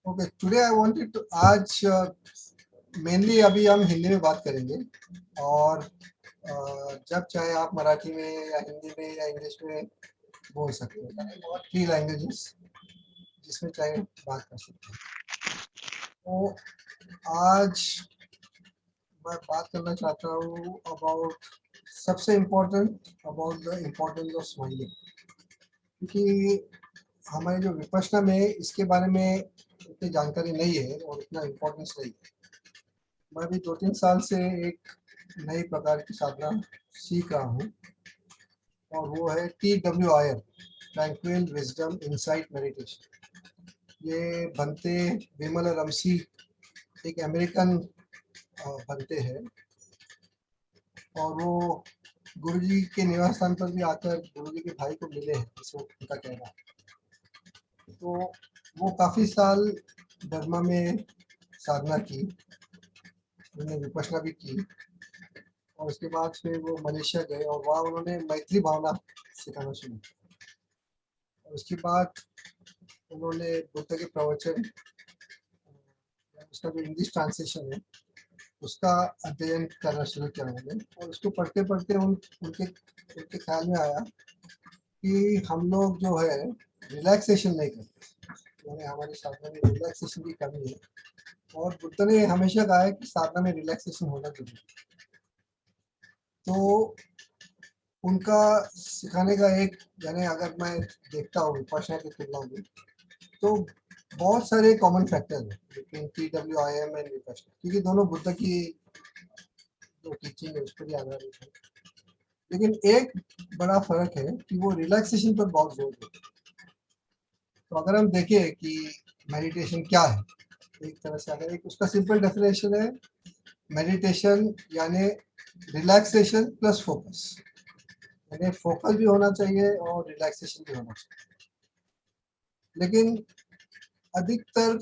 Okay, today I wanted to आज mainly अभी हम हिंदी में बात करेंगे और जब चाहे आप मराठी में या हिंदी में या इंग्लिश में बोल सकते हो, 3 लैंग्वेजेस जिसमें चाहे बात कर सकते हैं। तो आज मैं बात करना चाहता हूँ अबाउट सबसे important about the importance of smiling, क्योंकि हमारे जो विपश्यना में इसके बारे में उतनी जानकारी नहीं है और इतना इम्पोर्टेंस नहीं है। मैं भी 2-3 साल से एक नई प्रकार की साधना सीख रहा हूँ और वो है TWIM, tranquil wisdom insight meditation. ये बनते विमल रमसी एक अमेरिकन बनते हैं और वो गुरुजी के निवास स्थान पर भी आकर गुरुजी के भाई को मिले हैं, इसमें उनका कहना है। तो वो काफ़ी साल बर्मा में साधना की, उन्होंने विपश्यना भी की और उसके बाद फिर वो मलेशिया गए और वहाँ उन्होंने मैत्री भावना सिखाना शुरू किया। और उसके बाद उन्होंने बुद्ध के प्रवचन, उसका जो इंग्लिश ट्रांसलेशन है उसका अध्ययन करना शुरू किया उन्होंने। और उसको पढ़ते पढ़ते उनके ख्याल में आया कि हम लोग जो है रिलैक्सेशन नहीं करते, यानी हमारी साधना में रिलैक्सेशन की कमी है और बुद्ध ने हमेशा कहा है कि साधना में रिलैक्सेशन होना जरूरी है। तो उनका सिखाने का एक, यानी अगर मैं देखता हूँ विपश्यना की तुलना में, तो बहुत सारे कॉमन फैक्टर हैं बिटवीन TWIM एंड विपश्यना, क्योंकि दोनों बुद्ध की जो टीचिंग है उस पर ही आधारित है। लेकिन एक बड़ा फर्क है कि वो रिलैक्सेशन पर बहुत जोर देते हैं। तो अगर हम देखें कि मेडिटेशन क्या है, एक तरह से अगर एक उसका सिंपल डेफिनेशन है, मेडिटेशन यानी रिलैक्सेशन प्लस फोकस, यानी फोकस भी होना चाहिए और रिलैक्सेशन भी होना चाहिए। लेकिन अधिकतर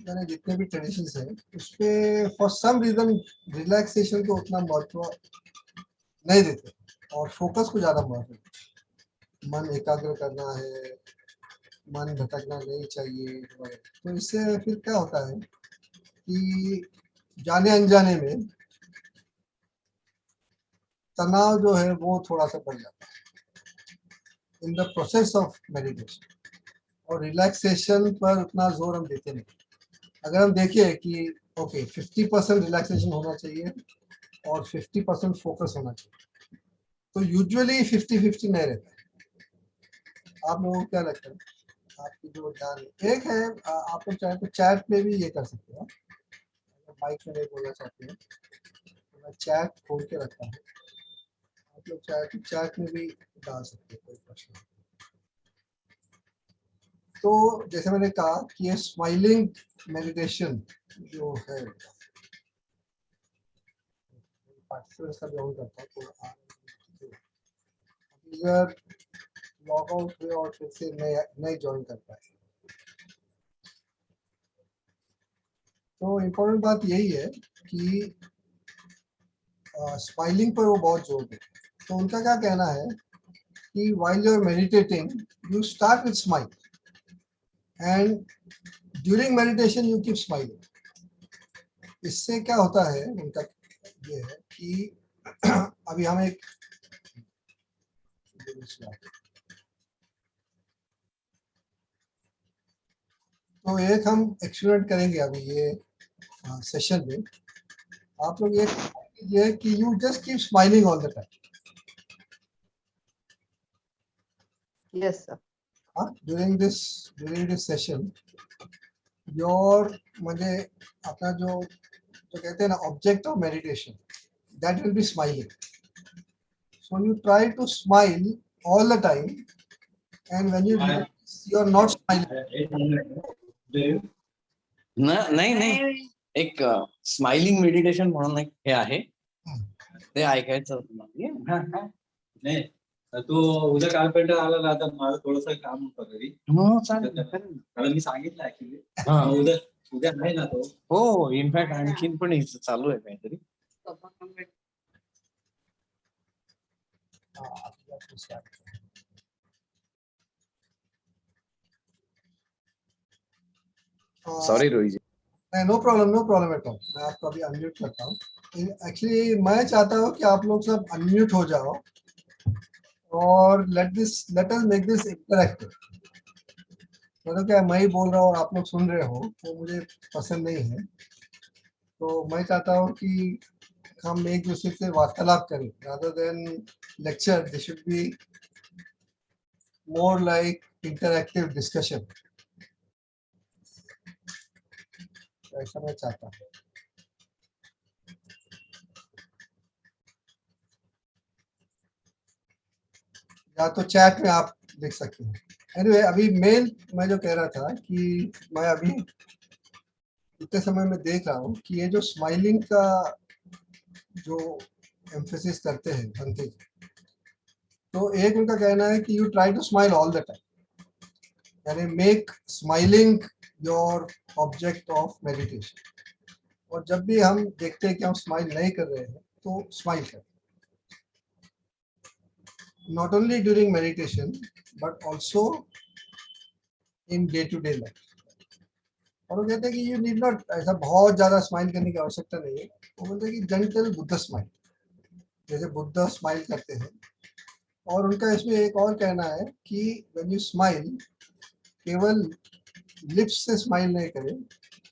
यानी जितने भी ट्रेडिशंस हैं उसपे फॉर सम रीजन रिलैक्सेशन को उतना महत्व नहीं देते और फोकस को ज़्यादा महत्व देते। मन एकाग्र करना है, मन भटकना नहीं चाहिए। तो इससे फिर क्या होता है कि जाने अनजाने में तनाव जो है वो थोड़ा सा बढ़ जाता है in the process of meditation, और रिलैक्सेशन पर उतना जोर हम देते नहीं। अगर हम देखें कि ओके 50% रिलैक्सेशन होना चाहिए और 50% फोकस होना चाहिए, तो यूजुअली 50-50 नहीं रहता है। आप लोगों को क्या लगता है? आपकी जो ध्यान एक है, आप लोग चाहे तो चैट में भी ये कर सकते हो। माइक में नहीं बोलना चाहते हैं तो मैं चैट खोल के रखता हूँ, आप लोग चाहे तो चैट में भी डाल सकते हैं, कोई प्रश्न नहीं। तो जैसे मैंने कहा कि ये स्माइलिंग मेडिटेशन जो है, पार्टिसिपेंट्स का जॉइन करता है तो अगर लॉग आउट हुए और फिर से नए जॉइन करता है। तो इम्पोर्टेंट बात यही है कि स्माइलिंग पर वो बहुत जोर देते हैं। तो उनका क्या कहना है कि while you are meditating you start with smile and during meditation you keep smiling। इससे क्या होता है, उनका ये है कि अभी हम एक तो एक हम एक्सपेरिमेंट करेंगे अभी ये सेशन में। आप लोग ये कीजिए कि you just keep smiling all the time. Yes, sir. during this session your मुझे अपना जो कहते हैं ना object of meditation, that will be smiling. So you try to smile all the time and when you are not smiling. नाही नाही, एक smiling meditation म्हणून एक हे आहे, ते ऐकायचं होतं. नाही तो उद्या कार्पेंटर आला ना, आता माझं थोडस काम होतं घरी. कारण मी सांगितलं ऍक्च्युली उद्या उद्या आहे ना तो. हो, इनफॅक्ट आणखीन पण चालू आहे काहीतरी. Sorry Rohit ji. No problem at all. मैं आपको अभी अनम्यूट करता हूँ। एक्चुअली मैं चाहता हूँ कि आप लोग सब अनम्यूट हो जाओ और let us make this interactive. मतलब क्या मैं ही बोल रहा हूँ और आप लोग सुन रहे हो तो मुझे पसंद नहीं है। तो मैं चाहता हूँ कि हम एक दूसरे से वार्तालाप करें rather than lecture. This should be more like interactive discussion. ऐसा मैं चाहता हूँ। या तो चैट में आप देख सकते हैं। Anyway, अभी मेल मैं जो कह रहा था कि मैं अभी इतने समय में देख रहा हूँ कि ये जो स्माइलिंग का जो एम्फेसिस करते हैं बनते जी, तो एक उनका कहना है कि you try to smile all the time, यानी make smiling your object of meditation. और जब भी हम देखते हैं कि हम स्माइल नहीं कर रहे हैं तो स्माइल करें, not only during meditation but also in day to day life. और वो कहते हैं कि यू नीड नॉट ऐसा बहुत ज़्यादा स्माइल करने की आवश्यकता नहीं है। वो बोलते हैं कि जेंटल बुद्ध स्माइल, जैसे बुद्ध स्माइल करते हैं। और उनका इसमें एक और कहना है कि व्हेन यू स्माइल, केवल लिप्स से स्माइल नहीं करें,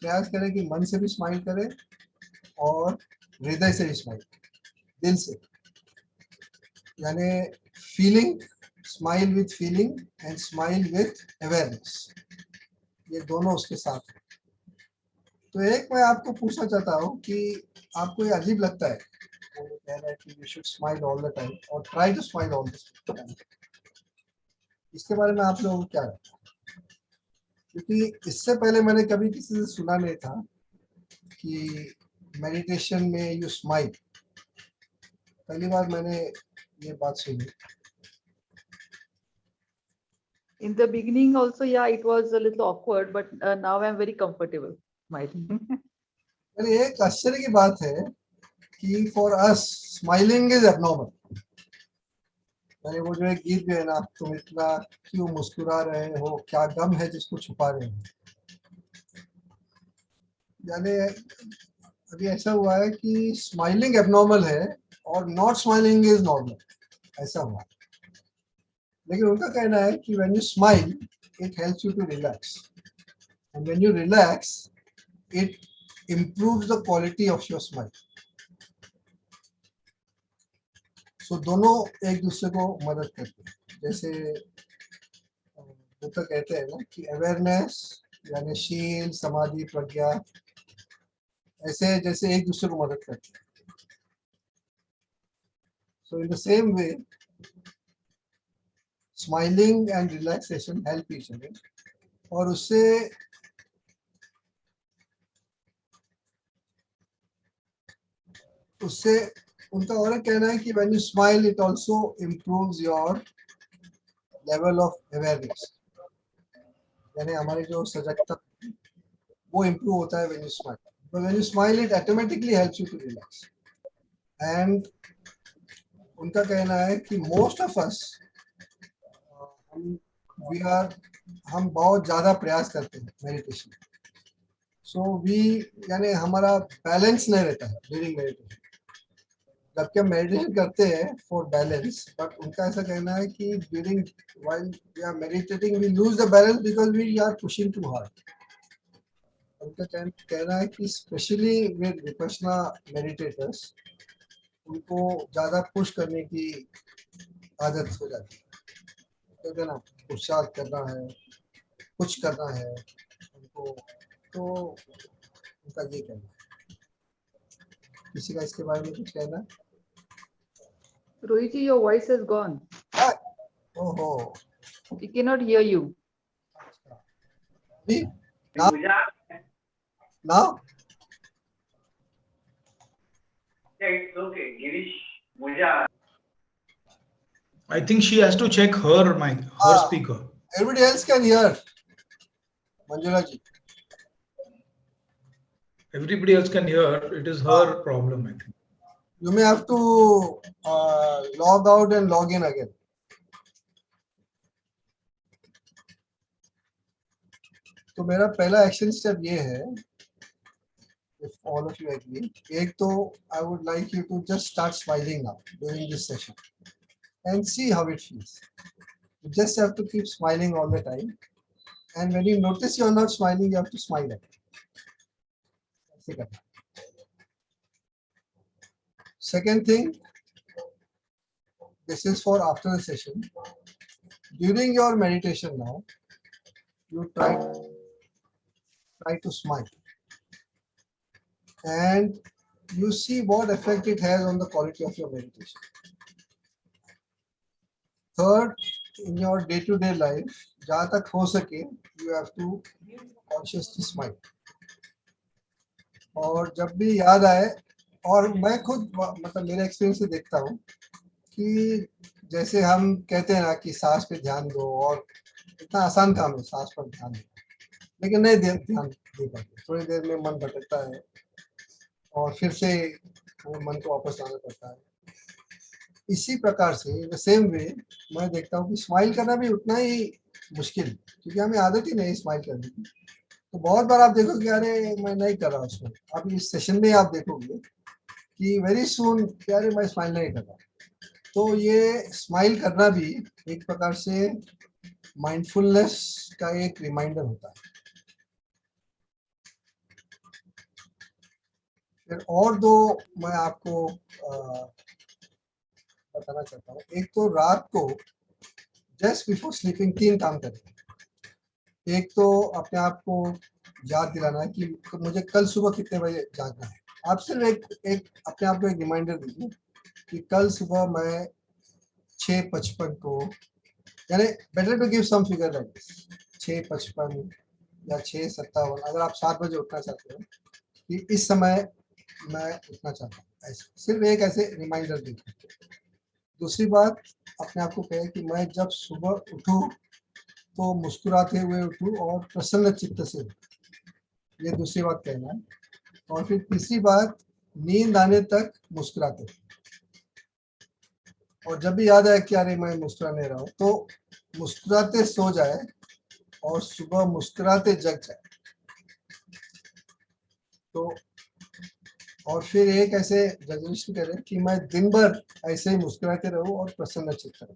प्रयास करें कि मन से भी स्माइल करें और हृदय से भी स्माइल, दिल से, यानी feeling, smile with feeling and smile with awareness, ये दोनों उसके साथ हैं। तो एक मैं आपको पूछना चाहता हूँ कि आपको ये अजीब लगता है, वो कह रहा है कि you should smile all the time और try to smile all the time, इसके बारे में आप लोगों को क्या लगता है? क्योंकि इससे पहले मैंने कभी किसी से सुना नहीं था कि मेडिटेशन में यू स्माइल। पहली बार मैंने ये बात सुनी। In the beginning also, yeah, it was a little awkward, but now I'm very comfortable smiling. यानी एक आश्चर्य की बात है कि for us smiling is abnormal. यानी वो जो एक गीत भी है ना, तुम इतना क्यों मुस्कुरा रहे हो, क्या गम है जिसको छुपा रहे हो। यानी अभी ऐसा हुआ है कि स्माइलिंग एबनॉर्मल है और नॉट स्माइलिंग इज नॉर्मल, ऐसा हुआ। लेकिन उनका कहना है कि when you smile it helps you to relax, and when you relax it improves the quality of your smile. So दोनों एक दूसरे को मदद करते हैं। जैसे वो तो कहते हैं ना कि अवेयरनेस यानी शील, समाधि, प्रज्ञा, ऐसे जैसे एक दूसरे को मदद करते हैं। So in the same way, smiling and relaxation help each other. और उससे उनका और कहना है कि when you smile it also improves your level of awareness, यानी हमारी जो सजगता वो improve होता है when you smile. But when you smile it automatically helps you to relax. And उनका कहना है कि most of us हम बहुत ज़्यादा प्रयास करते हैं मेडिटेशन, सो वी यानी हमारा बैलेंस नहीं रहता है ड्यूरिंग मेडिटेशन। जबकि हम मेडिटेशन करते हैं फॉर बैलेंस, बट उनका ऐसा कहना है कि during while we are meditating we lose the balance because we are pushing too hard. उनका कहना है कि स्पेशली विद विपश्यना मेडिटेटर्स, उनको ज़्यादा पुश करने की आदत हो जाती है। कहते हैं ना, पुरुषार्थ करना है, कुछ करना है उनको, तो उनका ये कहना है। किसी का इसके बारे में कुछ कहना है? Rohit, your voice is gone. Oh, We cannot hear you. now? Now? Yeah, it's okay. Girish, I think she has to check her mic, her speaker. Everybody else can hear. Manjula ji. Everybody else can hear. It is her problem, I think. You may have to log out and log in again. तो मेरा पहला action step ये है, if all of you agree, एक तो I would like you to just start smiling now during this session and see how it feels. You just have to keep smiling all the time, and when you notice you're not smiling, you have to smile at it. ऐसे करना. Second thing, this is for after the session. During your meditation now, you try to smile, and you see what effect it has on the quality of your meditation. Third, in your day-to-day life, जहाँ तक हो सके, you have to consciously smile. और जब भी याद आए, और मैं खुद मतलब मेरे एक्सपीरियंस से देखता हूँ कि जैसे हम कहते हैं ना कि सांस पे ध्यान दो, और इतना आसान काम है सांस पर ध्यान दो, लेकिन नहीं ध्यान दे पाते, थोड़ी देर में मन भटकता है और फिर से वो मन को वापस लाना पड़ता है. इसी प्रकार से द सेम वे मैं देखता हूँ कि स्माइल करना भी उतना ही मुश्किल है, क्योंकि हमें आदत ही नहीं स्माइल करने की. तो बहुत बार आप देखोगे अरे मैं नहीं कर रहा उसमें. अब इस सेशन में आप देखोगे कि वेरी सून अरे मैं स्माइल नहीं कर रहा. तो ये स्माइल करना भी एक प्रकार से माइंडफुलनेस का एक रिमाइंडर होता है. फिर और दो मैं आपको बताना चाहता हूँ. एक तो रात को जस्ट बिफोर स्लीपिंग 3 काम करें. एक तो अपने आप को याद दिलाना है कि मुझे कल सुबह कितने बजे जागना है. आप सिर्फ एक अपने आप को एक रिमाइंडर दीजिए कि कल सुबह मैं 6:55 को, यानी better to give some figure like this, 6:55 या 6:57, अगर आप 7 बजे उठना चाहते हो कि इस समय मैं उठना चाहता हूँ. ऐसे सिर्फ एक ऐसे रिमाइंडर दीजिए. दूसरी बात, अपने आप को कहें कि मैं जब सुबह उठूँ तो मुस्कुराते हुए उठूँ और प्रसन्न चित्त से. ये दूसरी बात कहना है. और फिर तीसरी बात, नींद आने तक मुस्कुराते. और जब भी याद आए कि अरे मैं मुस्कुरा नहीं रहा हूँ, तो मुस्कुराते सो जाए और सुबह मुस्कुराते जग जाए. तो और फिर एक ऐसे रेजोल्यूशन करें कि मैं दिन भर ऐसे ही मुस्कुराते रहूं और प्रसन्न चित्त रहूं.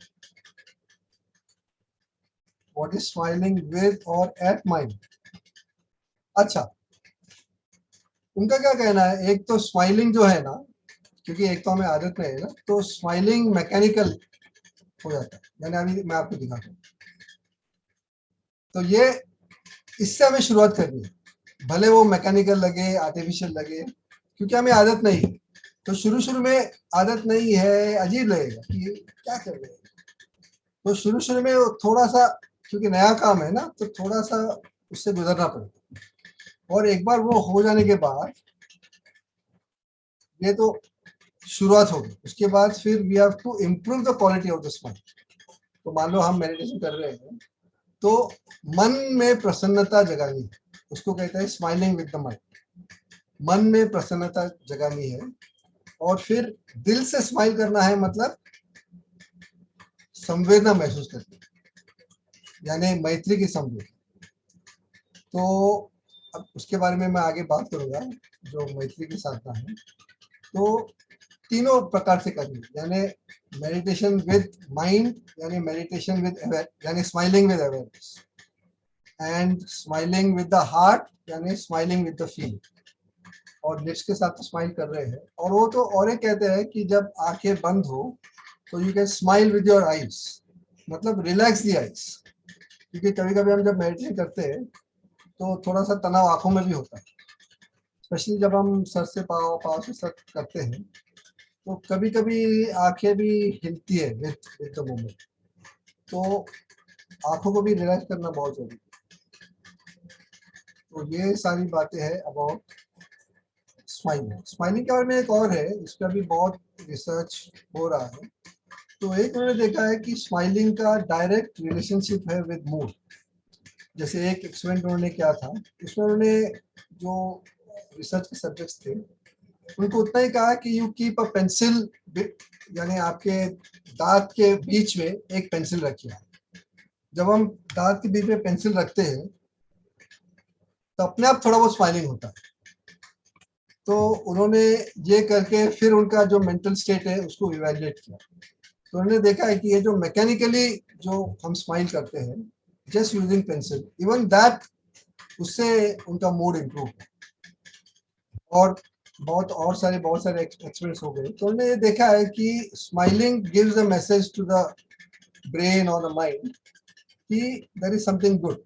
What is smiling with or at mind? अच्छा, उनका क्या कहना है. एक तो स्माइलिंग जो है ना, क्योंकि एक तो हमें आदत नहीं है ना, तो स्माइलिंग मैकेनिकल हो जाता है. यानी अभी मैं आपको दिखाता हूँ. तो ये इससे हमें शुरुआत करनी है, भले वो मैकेनिकल लगे, आर्टिफिशियल लगे, क्योंकि हमें आदत नहीं है. तो शुरू में आदत नहीं है, अजीब लगेगा कि क्या कर रहे हैं. तो शुरू में थोड़ा सा, क्योंकि नया काम है ना, तो थोड़ा सा उससे गुजरना पड़ेगा. और एक बार वो हो जाने के बाद, ये तो शुरुआत होगी. उसके बाद फिर we have to improve the quality of the smile. तो मान लो हम मेडिटेशन कर रहे हैं, तो मन में प्रसन्नता जगानी है, उसको कहते हैं स्माइलिंग विद द माइंड. मन में प्रसन्नता जगानी है और फिर दिल से स्माइल करना है, मतलब संवेदना महसूस करनी है, यानी मैत्री की संवेदना. तो अब उसके बारे में मैं आगे बात करूंगा, जो मैत्री की साधना है. तो तीनों प्रकार से करनी, यानी मेडिटेशन विद माइंड, यानी मेडिटेशन विद यानी smiling with awareness, and smiling with the heart, यानी स्माइलिंग विद द फील. और लिप्स के साथ स्माइल कर रहे हैं. और वो तो और एक कहते हैं कि जब आंखें बंद हो तो you can smile with your eyes, मतलब रिलैक्स दी आईज. क्योंकि कभी कभी हम जब मेडिटेशन करते हैं तो थोड़ा सा तनाव आंखों में भी होता है, स्पेशली जब हम सर से पाँव से सर करते हैं, तो कभी कभी आंखें भी हिलती है विद द मोमेंट. तो आंखों को भी रिलैक्स करना बहुत जरूरी है. तो ये सारी बातें हैं अबाउट स्माइलिंग. स्माइलिंग के बारे में एक और है, इसका भी बहुत रिसर्च हो रहा है. तो एक उन्होंने देखा है कि स्माइलिंग का डायरेक्ट रिलेशनशिप है विद मूड. जैसे एक एक्सपेरिमेंट उन्होंने किया था, उसमें उन्होंने जो रिसर्च के सब्जेक्ट्स थे उनको उतना ही कहा कि यू कीप अ पेंसिल, यानी आपके दांत के बीच में एक पेंसिल रखिए. जब हम दांत के बीच में पेंसिल रखते हैं तो अपने आप थोड़ा बहुत स्माइलिंग होता है। तो उन्होंने ये करके फिर उनका जो मेंटल स्टेट है उसको इवेल्युएट किया। तो उन्होंने देखा है कि ये जो मैकेनिकली जो हम स्माइल करते हैं just using pencil, even that, उससे उनका मूड इम्प्रूव है। और बहुत सारे एक्सपीरियंस हो गए। तो उन्होंने ये देखा है कि smiling gives a message to the brain और द माइंड कि देयर इज समथिंग गुड,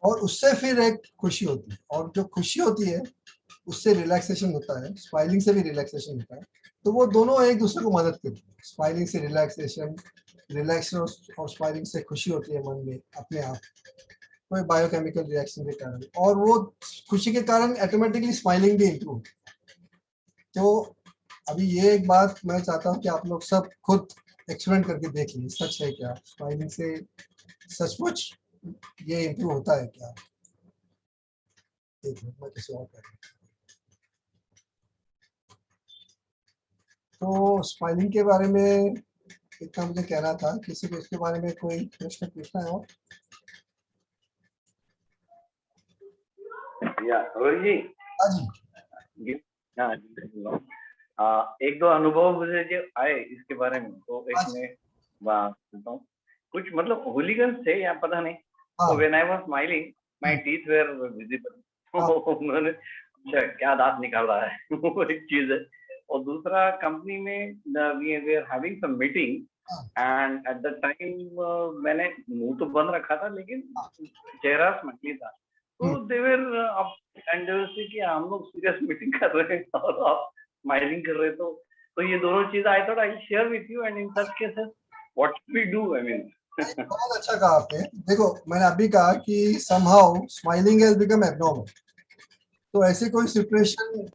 और उससे फिर एक खुशी होती है, और जो खुशी होती है उससे रिलैक्सेशन होता है, स्माइलिंग से भी रिलैक्सेशन होता है। तो वो दोनों एक दूसरे को मदद करते हैं। स्माइलिंग से रिलैक्सेशन, रिलैक्सेशन और स्माइलिंग से खुशी होती है मन में अपने आप, कोई बायोकेमिकल रिएक्शन के कारण, और वो खुशी के कारण ऑटोमेटिकली स्माइलिंग भी इम्प्रूव। तो अभी ये एक बात मैं चाहता हूँ कि आप लोग सब खुद एक्सपेरिमेंट करके देख लीजिए, सच है क्या स्माइलिंग से सचमुच ये इम्प्रूव होता है क्या। एक मिनट, मैं किसी और कर, तो स्माइलिंग के बारे में इतना मुझे कहना था। किसी को इसके बारे में कोई प्रश्न पूछना है? और या रोहित जी, हाँ जी, हाँ जी, एक दो अनुभव मुझे जो आए इसके बारे में, तो एक हाँ, मैं बात करता हूँ। कुछ मतलब होलीगंस थे या पता नहीं, हाँ, तो when I was smiling my teeth were visible, तो उन्होंने अच्छा क्या दांत निकाल रहा है वो एक चीज है। और दूसरा, कंपनी में we are having some meeting, and at the time मैंने मुंह तो बंद रखा था लेकिन चेहरा स्माइली था। तो देवर एंड से कि हम लोग सीरियस मीटिंग कर रहे हैं और आप स्माइलिंग कर रहे, तो ये दोनों चीज I thought I share with you, and in such cases what we do, I mean. बहुत अच्छा कहा आपने। देखो, मैंने अभी कहा कि somehow smiling has become abnormal। तो ऐसे कोई सिचुएशन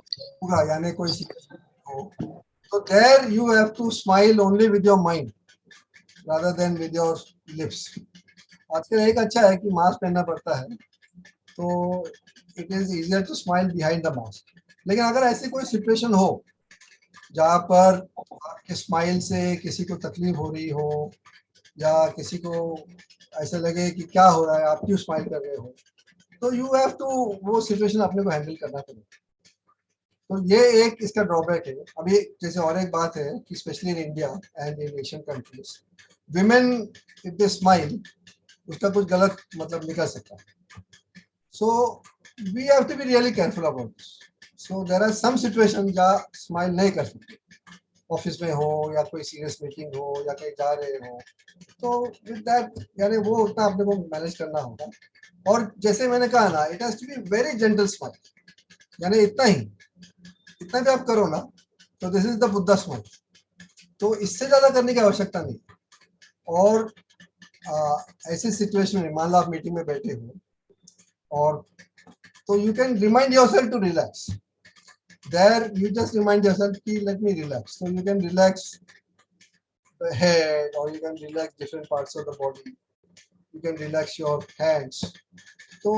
होगा, यानी कोई सिचुएशन हो, तो there you have to smile only with your mind rather than with your lips। आजकल एक अच्छा है कि मास्क पहनना पड़ता है, तो it is easier to smile behind the mask. लेकिन अगर ऐसी कोई सिचुएशन हो जहाँ पर आपके स्माइल से किसी को तकलीफ हो रही हो, या किसी को ऐसा लगे कि क्या हो रहा है, आप क्यों स्माइल कर रहे हो, तो यू हैव टू वो सिचुएशन अपने को हैंडल करना पड़ेगा। तो ये एक इसका ड्रॉबैक है। अभी जैसे और एक बात है कि specially in India and in Asian countries, women if they smile, उसका कुछ गलत मतलब निकल सकता है। So we have to be really careful about this. So there are some situation जहाँ स्माइल नहीं कर सकते, ऑफिस में हो या कोई सीरियस मीटिंग हो या कहीं जा रहे हो, तो विद दैट यानी वो उतना अपने को मैनेज करना होगा। और जैसे मैंने कहा ना, it has to be very gentle smile, यानी इतना भी आप करो ना, तो this is the Buddha smile. तो इससे ज्यादा करने की आवश्यकता नहीं। और ऐसी सिचुएशन में मान लो आप मीटिंग में बैठे हो, और तो you can remind yourself to relax. There you just remind yourself कि let me relax. So you can relax the head, or you can relax different parts of the body. You can relax your hands. So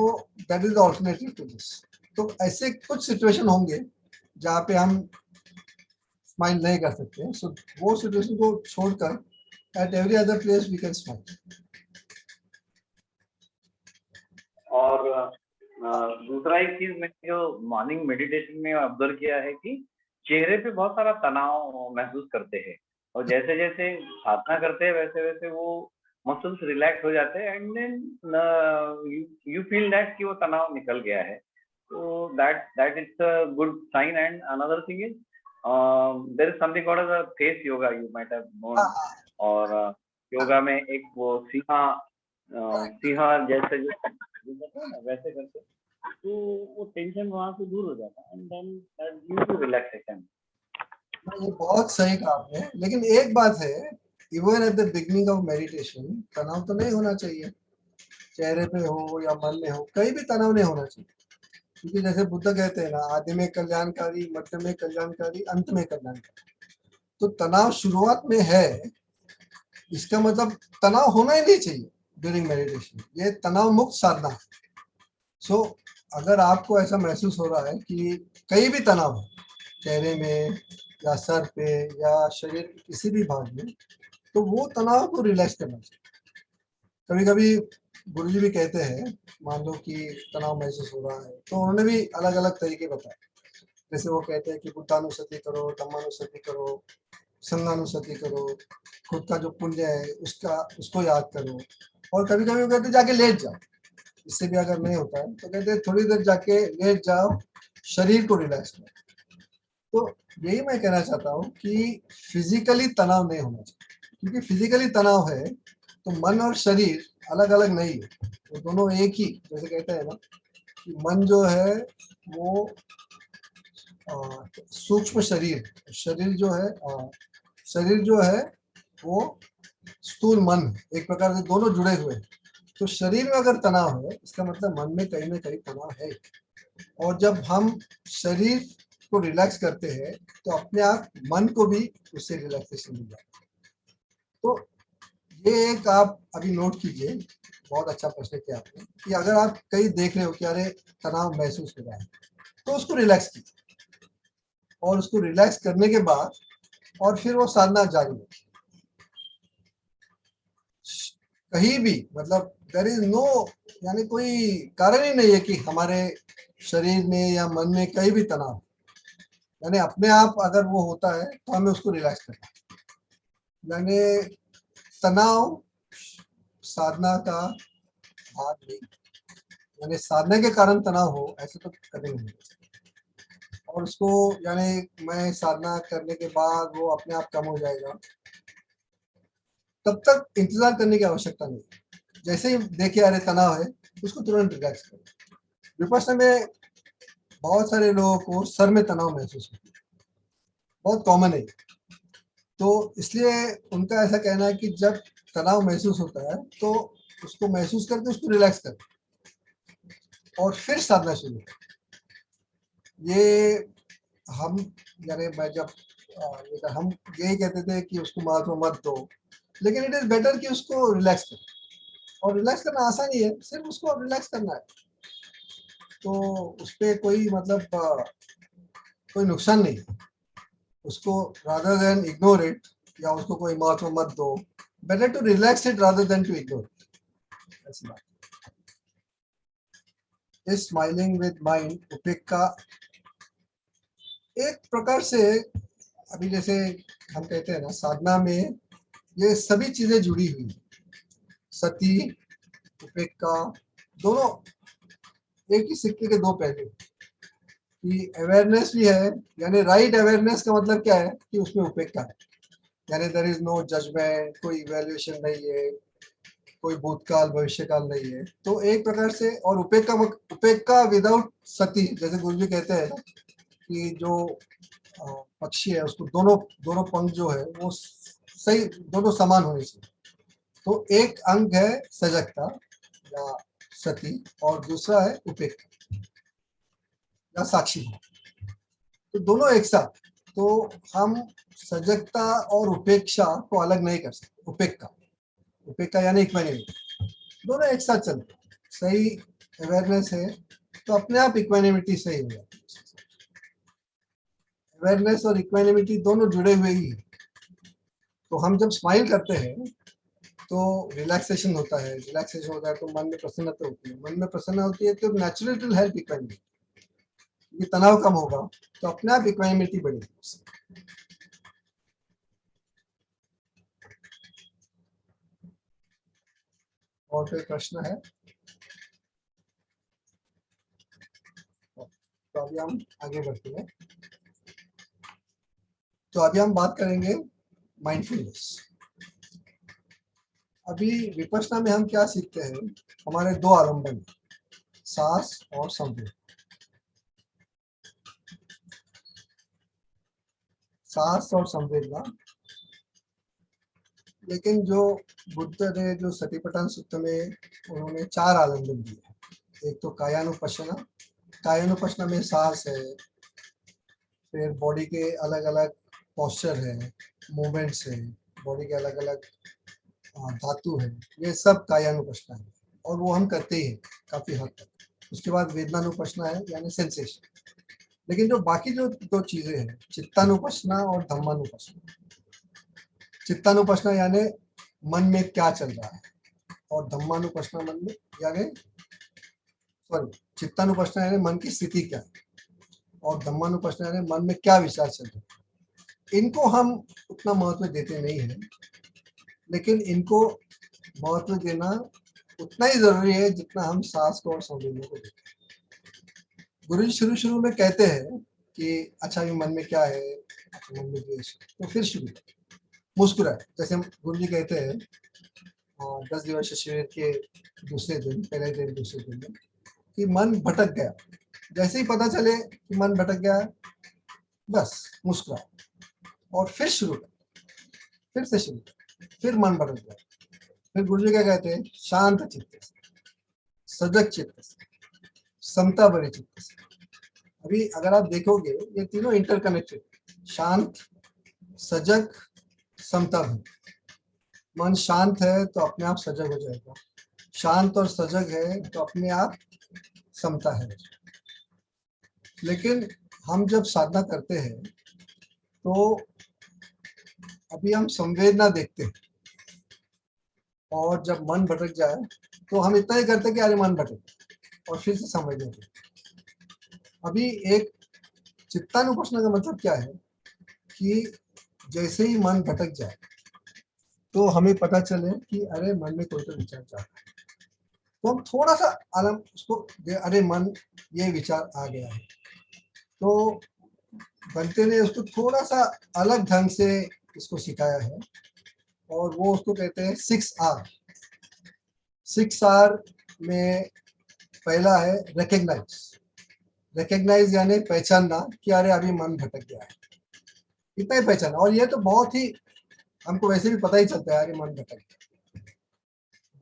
that is the alternative to this. तो ऐसे कुछ situation होंगे जहाँ पे हम smile नहीं कर सकते, सो वो सिचुएशन को छोड़कर at every other place we can smile. और दूसरा एक चीज मैंने जो मॉर्निंग मेडिटेशन में ऑब्जर्व किया है कि चेहरे पे बहुत सारा तनाव महसूस करते हैं, और जैसे जैसे साधना करते हैं वैसे वैसे वो मसल्स रिलैक्स हो जाते हैं, and then you feel that कि वो तनाव निकल गया है। तो that is a good sign. And another thing is there is something called as face yoga, you might have known. और योगा में एक वो सिंहा जैसे ना वैसे करके, तो वो टेंशन वहां से दूर हो जाता है, and then that gives you relaxation. ये बहुत सही कहा आपने। लेकिन एक बात है, even at the beginning of meditation तनाव तो नहीं होना चाहिए। चेहरे पे हो या मन में हो, कहीं भी तनाव नहीं होना चाहिए। क्योंकि जैसे बुद्ध कहते हैं ना, आदि में कल्याणकारी, मध्य में कल्याणकारी, अंत में कल्याणकारी। तो तनाव शुरुआत में है, इसका मतलब तनाव होना ही नहीं चाहिए ड्यूरिंग मेडिटेशन। ये तनाव मुक्त साधना है। सो अगर आपको ऐसा महसूस हो रहा है कि कहीं भी तनाव हो, चेहरे में या सर पे या शरीर के किसी भी भाग में, तो वो तनाव को रिलैक्स करना चाहिए। कभी कभी गुरुजी भी कहते हैं, मान लो कि तनाव महसूस हो रहा है, तो उन्होंने भी अलग अलग तरीके बताए। जैसे वो कहते हैं कि बुद्धानुसति करो, धम्मानुसति करो, संघानुसति करो, खुद का जो पुण्य है उसको याद करो, और कभी कभी वो कहते हैं जाके लेट जाओ। इससे भी अगर नहीं होता है तो कहते हैं थोड़ी देर जाके लेट जाओ, शरीर को रिलैक्स करो। तो यही मैं कहना चाहता हूँ कि फिजिकली तनाव नहीं होना चाहिए, क्योंकि फिजिकली तनाव है तो मन और शरीर अलग अलग नहीं है, वो दोनों एक ही। जैसे कहते हैं ना कि मन जो है वो सूक्ष्म शरीर, शरीर जो है वो स्थूल मन, एक प्रकार से दोनों जुड़े हुए हैं। तो शरीर में अगर तनाव है, इसका मतलब मन में कहीं ना कहीं तनाव है। और जब हम शरीर को रिलैक्स करते हैं तो अपने आप मन को भी उससे रिलैक्सेशन मिल जाता है। तो ये एक आप अभी नोट कीजिए, बहुत अच्छा प्रश्न किया आपने, कि अगर आप कहीं देख रहे हो कि अरे तनाव महसूस हो रहा है, तो उसको रिलैक्स कीजिए, और उसको रिलैक्स करने के बाद और फिर वो साधना जारी रखिए। कहीं भी मतलब देयर इज नो, यानी कोई कारण ही नहीं है कि हमारे शरीर में या मन में कहीं भी तनाव, यानी अपने आप अगर वो होता है तो हमें उसको रिलैक्स करना है। यानी तनाव साधना का भाग नहीं, यानी साधना के कारण तनाव हो ऐसे तो कभी नहीं। और उसको यानी मैं साधना करने के बाद वो अपने आप कम हो जाएगा, तब तक इंतजार करने की आवश्यकता नहीं। जैसे ही देखिए अरे तनाव है, उसको तुरंत रिलैक्स करें। विपश्यना में बहुत सारे लोगों को सर में तनाव महसूस होता है, बहुत कॉमन है। तो इसलिए उनका ऐसा कहना है कि जब तनाव महसूस होता है तो उसको महसूस करके उसको रिलैक्स करें और फिर साधना शुरू करें। ये हम यानी मैं जब हम यही कहते थे कि उसको महत्व मत दो, लेकिन इट इज बेटर कि उसको रिलैक्स करें। और रिलैक्स करना आसान ही है, सिर्फ उसको रिलैक्स करना है, तो उस पर कोई मतलब कोई नुकसान नहीं है। उसको रादर देन इग्नोर इट या उसको कोई महत्व मत दो, better to relax it rather than to ignore. ऐसी बात। इज स्माइलिंग विद माइंड उपेक्षा एक प्रकार से, अभी जैसे हम कहते हैं ना साधना में ये सभी चीजें जुड़ी हुई है, सती उपेक्षा दोनों एक ही सिक्के के दो पहलू। कि अवेयरनेस भी है, यानी राइट अवेयरनेस का मतलब क्या है कि उसमें उपेक्षा है, यानी देयर इज नो जजमेंट, कोई इवैल्यूएशन नहीं है, कोई भूतकाल भविष्यकाल नहीं है। तो एक प्रकार से, और उपेक्षा विदाउट सती, जैसे गुरु जी कहते हैं ना कि जो पक्षी है उसको दोनों पंख जो है वो सही, दोनों समान होने चाहिए। तो एक अंग है सजगता या सती, और दूसरा है उपेक्षा या साक्षी, तो दोनों एक साथ। तो हम सजगता और उपेक्षा को अलग नहीं कर सकते। उपेक्षा यानी इक्वानिमिटी, दोनों एक साथ चलते। सही अवेयरनेस है तो अपने आप इक्वानिमिटी सही हो जाती है। अवेयरनेस और इक्वानिमिटी दोनों जुड़े हुए ही है। तो हम जब स्माइल करते हैं तो रिलैक्सेशन होता है, तो मन में प्रसन्नता होती है, मन में प्रसन्नता होती है तो नेचुरल टू हेल्प इक्वानिमिटी, ये तनाव कम होगा तो अपने आप इक्वानिमिटी बढ़ेगी। और कोई प्रश्न है तो अभी हम आगे बढ़ते हैं। तो अभी हम बात करेंगे माइंडफुलनेस। अभी विपश्यना में हम क्या सीखते हैं, हमारे दो आलम्बन, सांस और संवेद। सांस और संवेदना, लेकिन जो बुद्ध ने जो सतिपट्टन सूत्र में उन्होंने 4 आलम्बन दिए। एक तो कायानुपश्यना में सांस है, फिर बॉडी के अलग अलग पोस्चर है, मूवमेंट्स है, बॉडी के अलग अलग धातु है, ये सब कायानुपश्यना है और वो हम करते ही हैं काफी हद तक। उसके बाद वेदनानुपश्यना है यानी सेंसेशन। लेकिन जो बाकी जो दो चीजें हैं, चित्तानुपश्यना और धम्मानुपश्यना। चित्तानुपश्यना यानी मन में क्या चल रहा है, और धम्मानुपश्ना मन में यानी सॉरी चित्तानुपश्ना यानी मन की स्थिति क्या है, और धम्मानुपश्ना यानी मन में क्या विचार चल रहे हैं। इनको हम उतना महत्व देते नहीं हैं, लेकिन इनको महत्व देना उतना ही जरूरी है जितना हम सांस को और संवेदना को देते हैं। गुरु जी शुरू में कहते हैं कि अच्छा ये मन में क्या है, अच्छा मन में द्वेष, तो फिर शुरू मुस्कुराए। जैसे गुरु जी कहते हैं 10 दिवसीय शिविर के दूसरे दिन, पहले दिन दूसरे दिन में, कि मन भटक गया। जैसे ही पता चले कि मन भटक गया, बस मुस्कुराए और फिर शुरू कर, फिर से शुरू कर, फिर मन भटक गया। फिर गुरु जी क्या कहते हैं, शांत चित्त से, सजग चित्त से, समता भरे चित्त से। अभी अगर आप देखोगे ये तीनों इंटरकनेक्टेड, शांत, सजग, समता भरे। मन शांत है तो अपने आप सजग हो जाएगा, शांत और सजग है तो अपने आप समता है। लेकिन हम जब साधना करते हैं तो अभी हम संवेदना देखते हैं, और जब मन भटक जाए तो हम इतना ही करते कि अरे मन भटक, और फिर से समझने लगते। अभी एक चित्तानुपश्ना का मतलब क्या है कि जैसे ही मन भटक जाए तो हमें पता चले कि अरे मन में कोई तो विचार जा रहा है, तो हम थोड़ा सा आलम उसको अरे मन ये विचार आ गया है, तो बनते ने उसको थोड़ा सा अलग ढंग से इसको सिखाया है, और वो उसको कहते हैं 6R। 6R में पहला है रिकग्नाइज। रिकग्नाइज यानी पहचानना कि अरे अभी मन भटक गया है, इतना ही पहचाना। और ये तो बहुत ही हमको वैसे भी पता ही चलता है अरे मन भटक गया।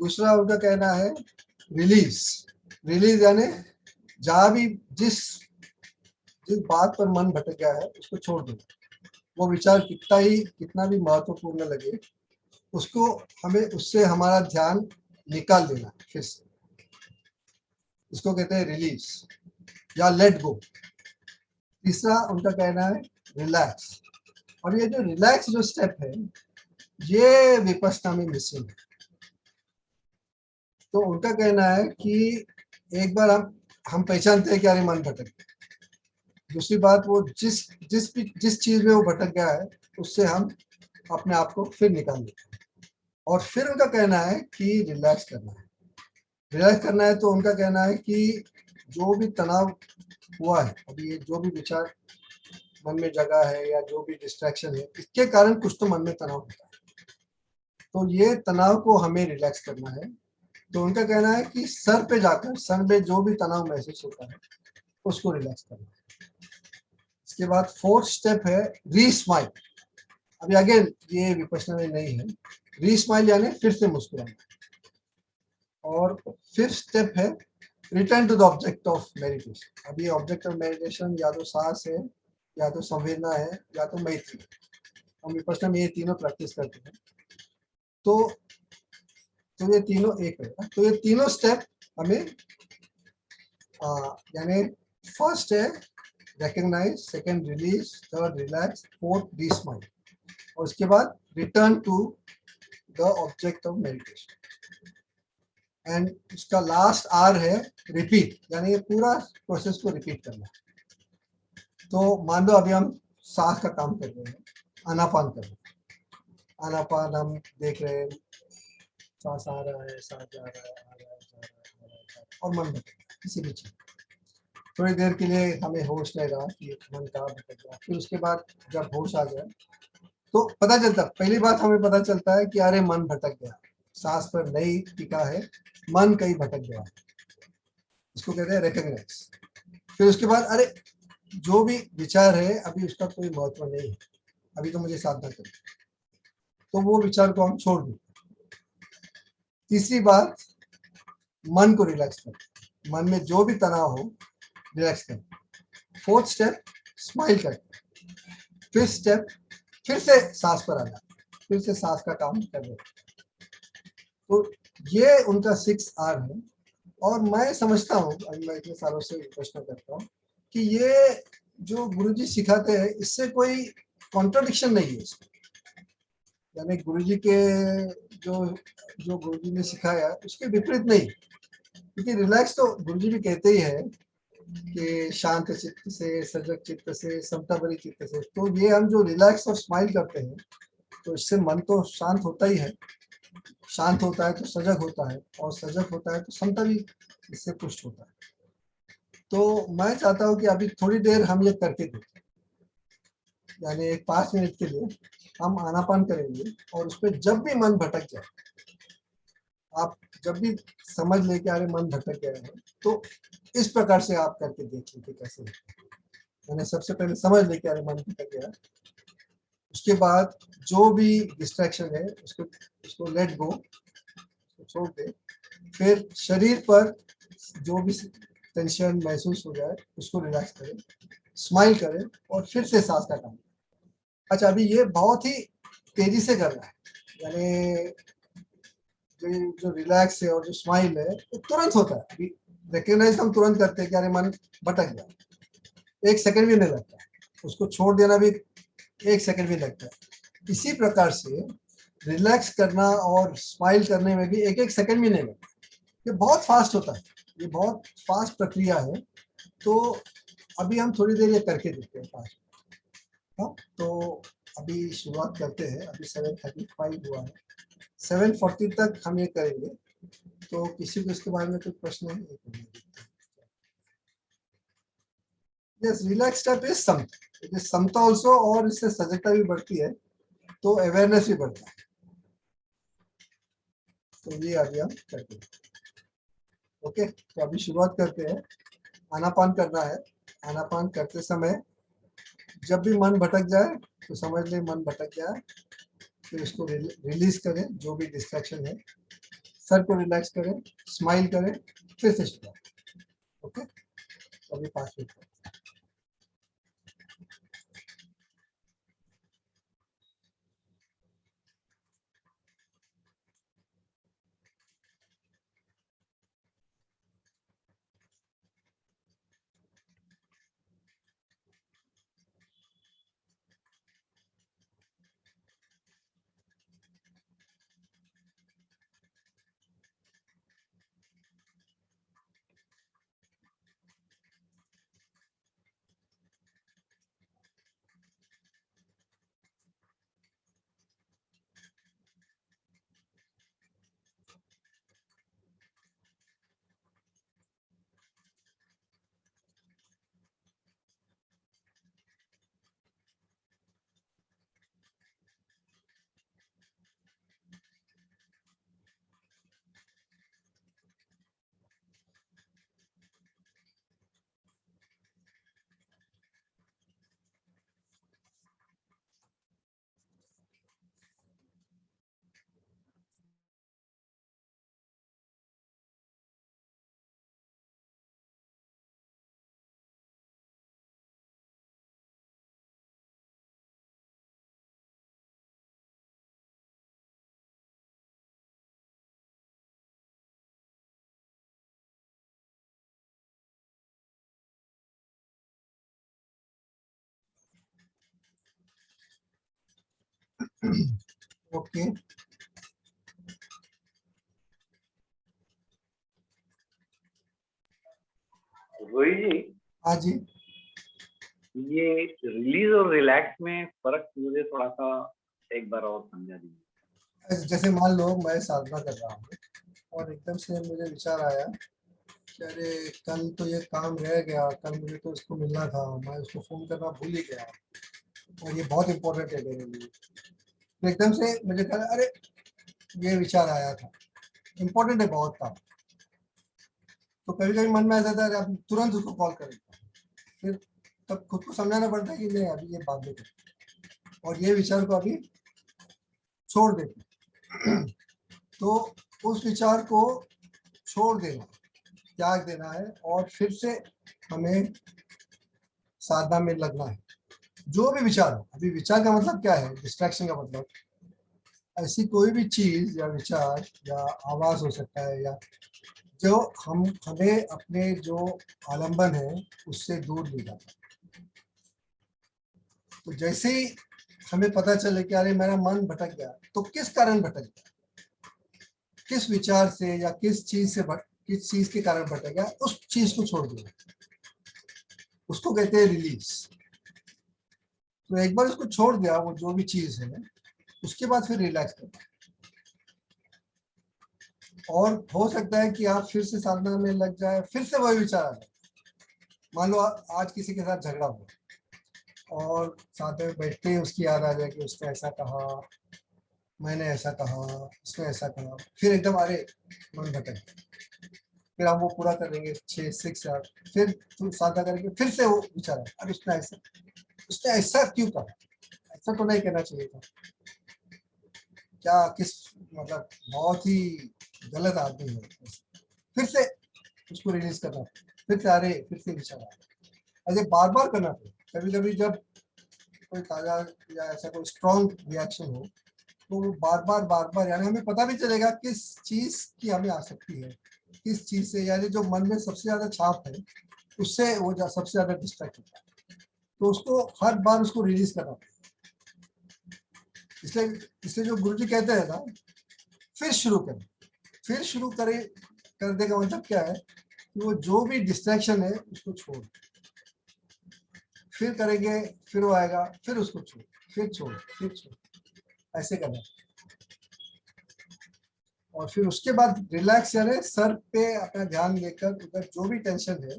दूसरा उनका कहना है रिलीज। रिलीज यानी जहाँ भी जिस बात पर मन भटक गया है उसको छोड़ दो। वो विचार कितना भी महत्वपूर्ण लगे, उसको हमें उससे हमारा ध्यान निकाल देना फिर से, इसको कहते हैं रिलीज या लेट गो। तीसरा उनका कहना है रिलैक्स। और ये जो रिलैक्स जो स्टेप है ये विपश्यना में मिसिंग है। तो उनका कहना है कि एक बार हम पहचानते हैं कि अरे मन भटक गया, दूसरी बात वो जिस चीज में वो भटक गया है उससे हम अपने आप को फिर निकाल लेते हैं, और फिर उनका कहना है कि रिलैक्स करना है। रिलैक्स करना है तो उनका कहना है कि जो भी तनाव हुआ है, अभी ये जो भी विचार मन में जगा है या जो भी डिस्ट्रैक्शन है, इसके कारण कुछ तो मन में तनाव होता है, तो ये तनाव को हमें रिलैक्स करना है। तो उनका कहना है कि सर पे जाकर, सर में जो भी तनाव महसूस होता है उसको रिलैक्स करना है। इसके बाद फोर्थ स्टेप है री-स्माइल। अभी अगेन ये विपश्यना में नहीं है। री-स्माइल यानी फिर से मुस्कुराना। और फिफ्थ स्टेप है return to the object of meditation. अभी ऑब्जेक्ट ऑफ मेडिटेशन या तो सांस है, या तो संवेदना है, या तो मैत्री। हम विपश्यना में ये तीनों प्रैक्टिस करते हैं, तो ये तीनों एक है। तो ये तीनों स्टेप हमें यानी फर्स्ट है recognize, second release, third relax, fourth re-smile, और उसके बाद return to the object of meditation. And इसका लास्ट R है रिपीट, यानी ये पूरा प्रोसेस को रिपीट करना है। तो मान लो अभी हम सांस का काम कर रहे हैं, आनापान कर रहे हैं। आनापान हम देख रहे हैं, सांस आ रहा है, सांस जा रहा है, आ रहा है, जा रहा है, आ रहा है, और मन भटक गया किसी भी चीज। थोड़ी देर के लिए हमें होश रहेगा कि मन कहाँ भटक गया। फिर उसके बाद जब होश आ जाए तो पता चलता, पहली बात हमें पता चलता है कि अरे मन भटक गया, सांस पर नहीं टिका है, मन कहीं भटक गया, इसको कहते हैं रिकग्नाइज। फिर उसके बाद अरे जो भी विचार है अभी उसका कोई महत्व नहीं है, अभी तो मुझे साधना करनी, तो वो विचार को हम छोड़ दें। तीसरी बात, मन को रिलैक्स करें, मन में जो भी तनाव हो रिलैक्स करें। फोर्थ स्टेप स्माइल करें। फिफ्थ स्टेप फिर से सांस पर आना, फिर से सांस का काम कर रहे। तो ये उनका 6R है। और मैं समझता हूँ, अभी मैं इतने सालों से प्रश्न करता हूँ कि ये जो गुरुजी सिखाते हैं इससे कोई कॉन्ट्रडिक्शन नहीं है इसमें। यानी गुरुजी के जो जो गुरुजी ने सिखाया उसके विपरीत नहीं, क्योंकि रिलैक्स तो गुरुजी भी कहते ही है कि शांत चित्त से, सजग चित्त से, समता भरी चित्त से। तो ये हम जो रिलैक्स और स्माइल करते हैं तो इससे मन तो शांत होता ही है, शांत होता है तो सजग होता है, और सजग होता है तो समता भी इससे पुष्ट होता है। तो मैं चाहता हूँ कि अभी थोड़ी देर हम ये करके देखें, यानी एक 5 मिनट के लिए हम आनापान करेंगे, और उस पर जब भी मन भटक जाए, आप जब भी समझ ले कि अरे मन भटक गया है, तो इस प्रकार से आप करके देख लीजिए कैसे होता है। मैंने सबसे पहले समझ ले कि अरे मन भटक गया, उसके बाद जो भी डिस्ट्रैक्शन है उसको लेट गो, छोड़ दे। फिर शरीर पर जो भी टेंशन महसूस हो जाए उसको रिलैक्स करें, स्माइल करें, और फिर से सांस का काम। अच्छा, अभी ये बहुत ही तेजी से करना है, यानी जो रिलैक्स है और जो स्माइल है वो तुरंत होता है। अभी रिकग्नाइज हम तुरंत करते हैं कि अरे मन भटक गया, 1 सेकंड भी नहीं लगता है, उसको छोड़ देना भी 1 सेकंड भी लगता है। इसी प्रकार से रिलैक्स करना और स्माइल करने में भी 1 सेकंड भी नहीं लगता। ये बहुत फास्ट होता है, ये बहुत फास्ट प्रक्रिया है। तो अभी हम थोड़ी देर ये करके देखते हैं 5 मिनट। हाँ, तो अभी शुरुआत करते हैं। अभी 7:35 हुआ है, 7:40 तक हम ये करेंगे। तो किसी को इसके बारे में कोई प्रश्न है? यस, रिलैक्स टाइप इज समता, इट इज समता ऑल्सो, और इससे सजगता भी बढ़ती है, तो अवेयरनेस भी बढ़ता है। तो ये अभी हम करते हैं। ओके, तो अभी शुरुआत करते हैं। आनापान करना है। आनापान करते समय जब भी मन भटक जाए तो समझ ले मन भटक गया, फिर उसको रिलीज करें, जो भी डिस्ट्रैक्शन है। सर को रिलैक्स करें, स्माइल करें, फिर से शुरुआत। ओके, अभी 5 मिनट। ओके, रोहित जी, हाँ जी। ये रिलीज और रिलैक्स में फर्क मुझे थोड़ा सा एक बार और समझा दीजिए। जैसे मान लो मैं साधना कर रहा हूँ और एकदम से मुझे विचार आया कि अरे कल तो ये काम रह गया, कल मुझे तो इसको मिलना था, मैं उसको फोन करना भूल ही गया, और ये बहुत इंपॉर्टेंट है मेरे लिए। तो एकदम से मुझे कहा अरे ये विचार आया था, इम्पोर्टेंट है बहुत काम। तो कभी कभी मन में आ जाता है अब तुरंत उसको कॉल करेंगे, फिर तब खुद को समझाना पड़ता है कि नहीं अभी ये बाद में करें, और ये विचार को अभी छोड़ देते। तो उस विचार को छोड़ देना, त्याग देना है, और फिर से हमें साधना में लगना है। जो भी विचार हो, अभी विचार का मतलब क्या है, डिस्ट्रैक्शन का मतलब ऐसी कोई भी चीज या विचार या आवाज हो सकता है, या जो हमें अपने जो आलंबन है उससे दूर ले जाता है। तो जैसे ही हमें पता चले कि अरे मेरा मन भटक गया, तो किस कारण भटक गया, किस विचार से या किस चीज के कारण भटक गया, उस चीज को छोड़ दो, उसको कहते हैं रिलीज। तो एक बार उसको छोड़ दिया, वो जो भी चीज है, उसके बाद फिर रिलैक्स करना। और हो सकता है कि आप फिर से साधना में लग जाए, फिर से वही विचार आ जाए। मान लो आज किसी के साथ झगड़ा हुआ और साथ में बैठते ही उसकी याद आ जाए कि उसने ऐसा कहा, मैंने ऐसा कहा, उसने ऐसा कहा, फिर एकदम अरे मन भटक, फिर आप वो पूरा करेंगे 6 8, फिर साधना करेंगे, फिर से वो विचार आए, अरे उसने ऐसा क्यों कहा, ऐसा तो नहीं कहना चाहिए था, क्या किस मतलब बहुत ही गलत आदमी है। फिर से उसको रिलीज करना, फिर से अरे फिर से विचार आए, ऐसे बार बार करना पड़े। कभी कभी जब कोई ताजा या ऐसा कोई स्ट्रॉन्ग रिएक्शन हो, तो वो बार बार यानी हमें पता भी चलेगा किस चीज की हमें आसक्ति है, किस चीज से, यानी जो मन में सबसे ज्यादा छाप है उससे वो सबसे ज्यादा डिस्ट्रैक्ट होता है। तो उसको हर बार उसको रिलीज करना पड़ेगा। इसलिए जो गुरु जी कहते हैं ना, फिर शुरू करें, फिर शुरू करें, करने का मतलब क्या है कि वो जो भी डिस्ट्रैक्शन है उसको छोड़, फिर करेंगे, फिर वो आएगा, फिर उसको छोड़, फिर छोड़, फिर छोड़, ऐसे करना। और फिर उसके बाद रिलैक्स, यानी सर पे अपना ध्यान देकर उधर जो भी टेंशन है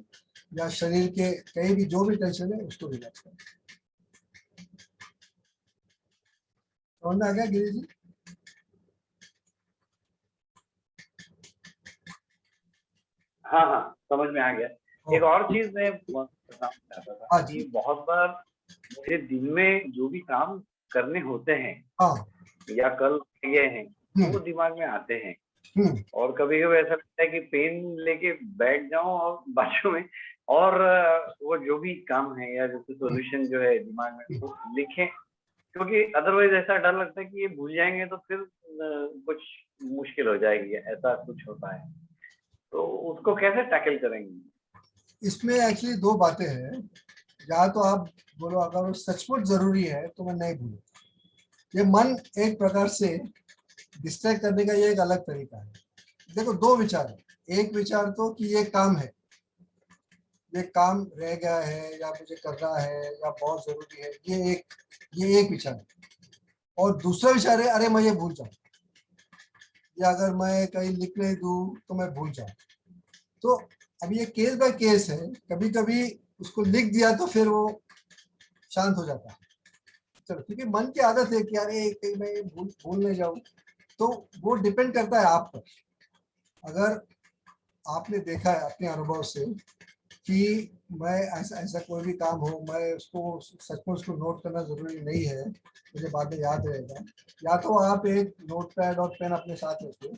या शरीर के कहीं भी जो भी टेंशन है उसको रिलैक्स करें। समझ में आ गया गिरी जी? हाँ हाँ, समझ में आ गया। एक और चीज मैं बताना चाहता था हाँ जी। कि बहुत बार मुझे दिन में जो भी काम करने होते हैं हाँ। या कल गए हैं, वो दिमाग में आते हैं। और कभी कभी ऐसा लगता है कि पेन लेके बैठ जाऊं और बाजू में और वो जो भी काम है या जैसे सोल्यूशन जो है दिमाग में वो लिखें, क्योंकि अदरवाइज ऐसा डर लगता है कि ये भूल जाएंगे तो फिर कुछ मुश्किल हो जाएगी, ऐसा कुछ होता है। तो उसको कैसे टैकल करेंगे? इसमें एक्चुअली दो बातें हैं। या तो आप बोलो अगर वो सचमुच जरूरी है तो मैं नहीं भूलूं, ये मन एक प्रकार से डिस्ट्रैक्ट करने का ये एक अलग तरीका है। देखो दो विचार है, एक विचार तो कि ये काम है, ये काम रह गया है या मुझे करना है या बहुत जरूरी है, ये एक विचार है। और दूसरा विचार है अरे मैं ये भूल जाऊं, या अगर मैं कहीं लिख नहीं दूं तो मैं भूल जाऊं। तो अब ये केस बाय केस है, कभी कभी उसको लिख दिया तो फिर वो शांत हो जाता है। चलो, क्योंकि मन की आदत है कि अरे कहीं मैं भूल नहीं जाऊं, तो वो डिपेंड करता है आप पर। अगर आपने देखा है अपने अनुभव से कि मैं ऐसा कोई भी काम हो, मैं उसको सचमुच उसको नोट करना जरूरी नहीं है, मुझे बाद में याद रहेगा, या तो आप एक नोट पैड और पेन अपने साथ रखिए,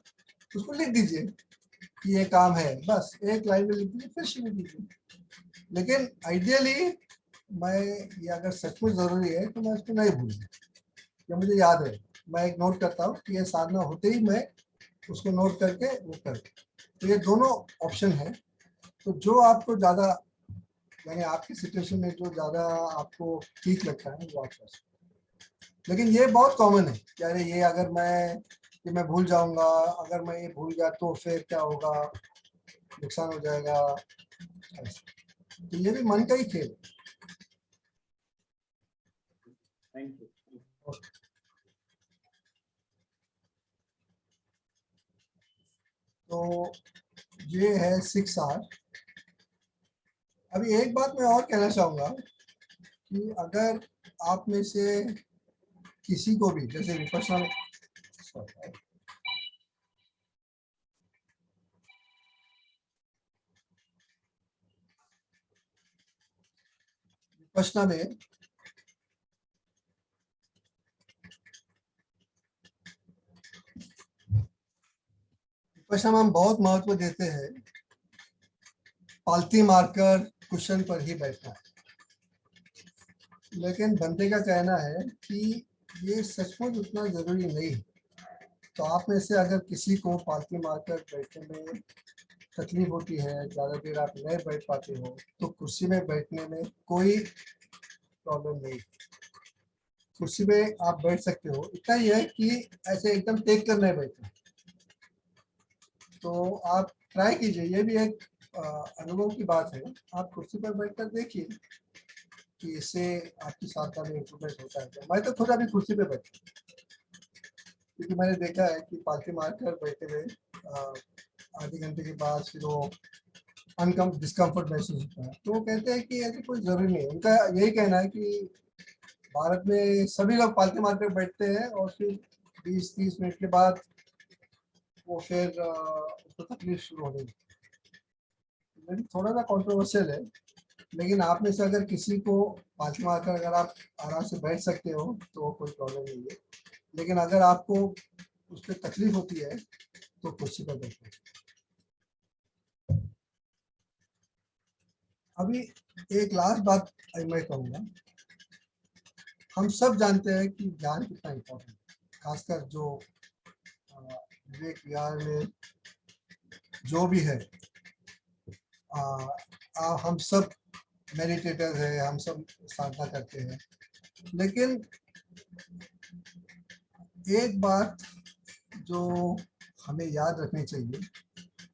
उसको लिख दीजिए कि ये काम है, बस एक लाइन में लिख दीजिए, फिर शुरू कीजिए। लेकिन आइडियली मैं ये अगर सचमुच जरूरी है तो मैं उसको नहीं भूलूँ, या मुझे याद है, मैं एक नोट करता हूँ कि ये साधना होते ही मैं उसको नोट करके वो कर। तो ये दोनों ऑप्शन है। तो जो आपको ज़्यादा, यानी आपकी सिचुएशन में जो ज़्यादा आपको ठीक लगता है वो आप कर सकते। लेकिन ये बहुत कॉमन है, यानी ये अगर मैं भूल जाऊंगा, अगर मैं ये भूल गया तो फिर क्या होगा, नुकसान हो जाएगा, तो ये भी मन का ही खेल है। Thank you. तो ये है 6R। अभी एक बात मैं और कहना चाहूँगा कि अगर आप में से किसी को भी जैसे विपश्यना में विपश्यना में हम बहुत महत्व देते हैं पालती मारकर कुशन पर ही बैठना है। लेकिन बंदे का कहना है कि ये सचमुच उतना जरूरी नहीं है। तो आप में से अगर किसी को पालती मारकर बैठने में तकलीफ होती है, ज़्यादा देर आप नहीं बैठ पाते हो, तो कुर्सी में बैठने में कोई प्रॉब्लम नहीं। कुर्सी पे आप बैठ सकते हो, इतना ही है कि ऐसे एकदम टेक कर नहीं बैठना। तो आप ट्राई कीजिए, ये भी एक अनुभव की बात है। आप कुर्सी पर बैठकर देखिए कि इससे आपकी साधना में इम्प्रूवमेंट होता है। मैं तो खुद अभी कुर्सी पे बैठा, क्योंकि मैंने देखा है कि पालती मारकर बैठे हुए आधे घंटे के बाद फिर वो डिस्कम्फर्ट महसूस होता है। तो वो कहते हैं कि ऐसी कोई जरूरी नहीं है। उनका यही कहना है कि भारत में सभी लोग पालती मारकर बैठते हैं और फिर 20-30 मिनट के बाद वो फिर उसको तकलीफ शुरू हो गई। थोड़ा सा कॉन्ट्रोवर्शियल है, लेकिन आप में से अगर किसी को पालती मारकर अगर आप आराम से बैठ सकते हो तो कोई प्रॉब्लम नहीं है, लेकिन अगर आपको उस पर तकलीफ होती है तो कुर्सी पर बैठे। अभी एक लास्ट बात मैं कहूँगा, हम सब जानते हैं कि ज्ञान कितना इम्पोर्टेंट है, खासकर जो विवेक विहार में जो भी है। हम सब मेडिटेटर है, हम सब साधना करते हैं, लेकिन एक बात जो हमें याद रखनी चाहिए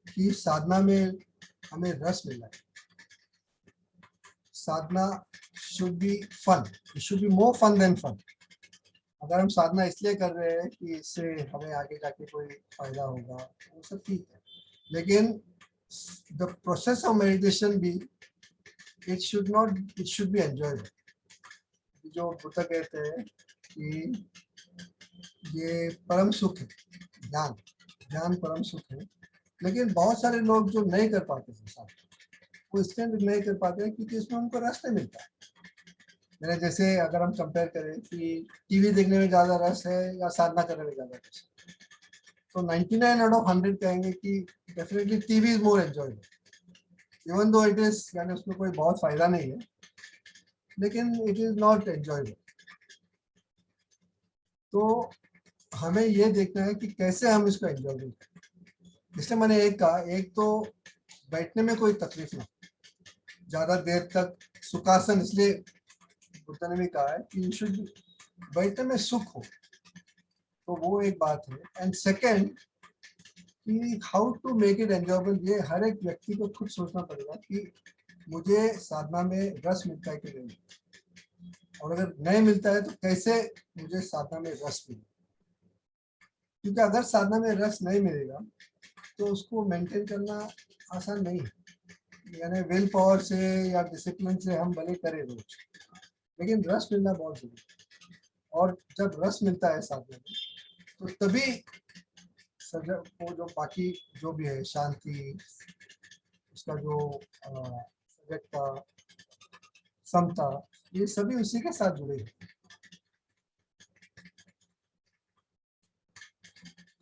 कि साधना में हमें रस मिलना है। Sadhana should be fun, it should be more fun than fun. अगर हम साधना इसलिए कर रहे हैं कि इससे हमें आगे जाके कोई फायदा होगा, वो सब ठीक है, लेकिन द प्रोसेस ऑफ मेडिटेशन भी इट शुड बी एंजॉयबल। जो बुद्ध कहते हैं कि ये परम सुख है, ज्ञान परम सुख है, लेकिन बहुत सारे लोग जो नहीं कर पाते हैं साथ, वो इसलिए नहीं कर पाते हैं क्योंकि इसमें उनको रस नहीं मिलता है। मैंने जैसे अगर हम कंपेयर करें कि टीवी देखने में ज़्यादा रस है या साधना करने में ज़्यादा रस है, तो 99 आउट ऑफ 100 कहेंगे कि definitely TV is more enjoyable, even though it is, यानी उसमें कोई बहुत फायदा नहीं है, लेकिन इट इज नॉट एंजॉयबल। तो हमें ये देखना है कि कैसे हम इसको एंजॉय करें। इसलिए मैंने एक कहा, एक तो बैठने में कोई तकलीफ ना, ज़्यादा देर तक सुखासन, इसलिए बुद्ध ने भी कहा है कि शुद्ध बैठने में सुख हो, तो वो एक बात है। एंड सेकेंड कि how to make it enjoyable, ये हर एक व्यक्ति को खुद सोचना पड़ेगा कि मुझे साधना में रस मिलता है कि नहीं, और अगर नहीं मिलता है तो कैसे मुझे साधना में रस मिले। क्योंकि अगर साधना में रस नहीं मिलेगा तो उसको मेंटेन करना आसान नहीं है। यानी विल पावर से या डिसिप्लिन से हम भले करें रोज, लेकिन रस मिलना बहुत जरूरी है। और जब रस मिलता है साधना में तो तभी वो जो बाकी जो भी है, शांति, उसका जो सजगता, समता, ये सभी उसी के साथ जुड़े हैं।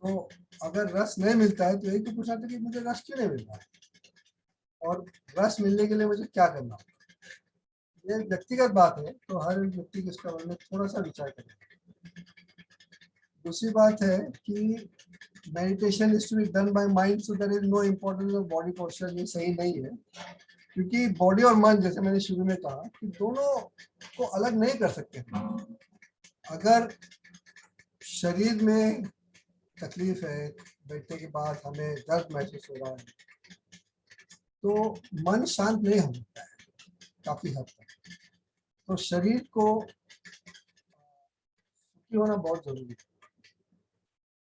तो अगर रस नहीं मिलता है तो यही तो पूछा था कि मुझे रस क्यों नहीं मिल रहा है, और रस मिलने के लिए मुझे क्या करना होगा। ये व्यक्तिगत बात है, तो हर व्यक्ति को इसका बारे में थोड़ा सा विचार करें। दूसरी बात है कि meditation is to be done by mind, so there is no importance of body posture. ये सही नहीं है, क्योंकि बॉडी और मन, जैसे मैंने शुरू में कहा, कि दोनों को अलग नहीं कर सकते। अगर शरीर में तकलीफ है, बैठने के बाद हमें दर्द महसूस हो रहा है, तो मन शांत नहीं हो सकता है काफी हद तक। तो शरीर को सुखी होना बहुत जरूरी है।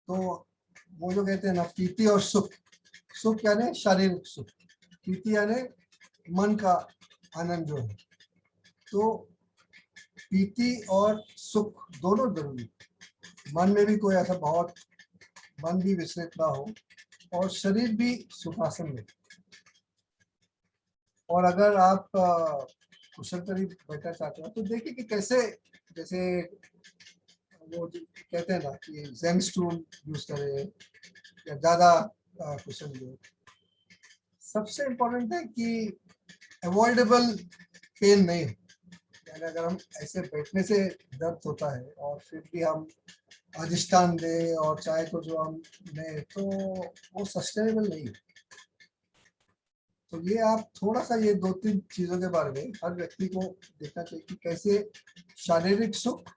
तो वो जो कहते हैं ना, प्रीति और सुख, सुख यानी शारीरिक सुख, प्रीति यानी मन का आनंद जो है। तो प्रीति और सुख दोनों जरूरी है। मन में भी कोई ऐसा बहुत, मन भी विचलित ना हो और शरीर भी सुखासन में। और अगर आप कुशल तरीके बैठना चाहते हो तो देखिए कि कैसे, जैसे वो कहते हैं ना कि ज़ेन स्टूल यूज करें या ज़्यादा कुशल यूज। सबसे इम्पोर्टेंट है कि अवॉइडेबल पेन नहीं हो। यानी अगर हम ऐसे बैठने से दर्द होता है और फिर भी हम अधिष्ठान दे और चाय को जो हम लें, तो वो सस्टेनेबल नहीं है। तो ये आप थोड़ा सा ये 2-3 चीज़ों के बारे में हर व्यक्ति को देखना चाहिए कि कैसे शारीरिक सुख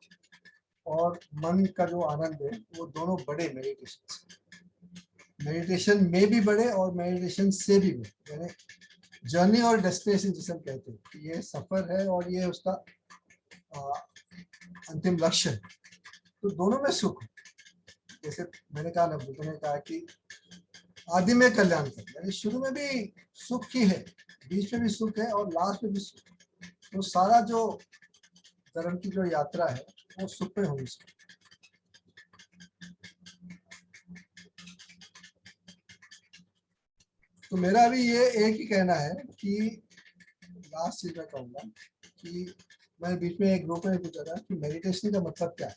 और मन का जो आनंद है वो दोनों बड़े मेडिटेशन में भी बड़े और मेडिटेशन से भी बड़े, यानी जर्नी और डेस्टिनेशन जिसे हम कहते हैं, ये सफर है और ये उसका अंतिम लक्ष्य है। तो दोनों में सुख, जैसे मैंने कहा ना, बुद्ध ने कहा कि आदि में कल्याण कर, यानी शुरू में भी सुख ही है, बीच में भी सुख है और लास्ट में भी सुख। तो सारा जो धर्म की जो यात्रा है वो सुख में होनी चाहिए। तो मेरा भी ये एक ही कहना है कि लास्ट चीज मैं कहूँगा कि मैंने बीच में एक ग्रुप में पूछा था कि मेडिटेशन का मतलब क्या है।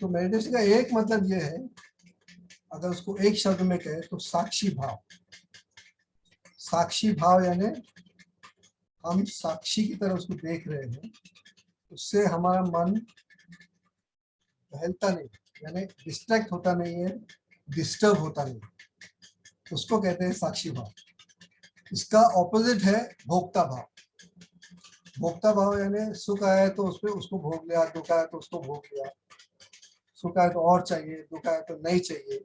तो मेडिटेशन का एक मतलब ये है, अगर उसको एक शब्द में कहे तो साक्षी भाव। साक्षी भाव यानी हम साक्षी की तरह उसको देख रहे हैं, उससे हमारा मन बहलता नहीं, यानी डिस्ट्रैक्ट होता नहीं है, डिस्टर्ब होता नहीं, उसको कहते हैं साक्षी भाव। इसका ऑपोजिट है भोक्ता भाव। भोक्ता भाव यानी सुख आया तो उसपे उसको भोग लिया, दुख आया तो उसको भोग लिया, सुख आया तो और चाहिए, दुख आया तो नहीं चाहिए।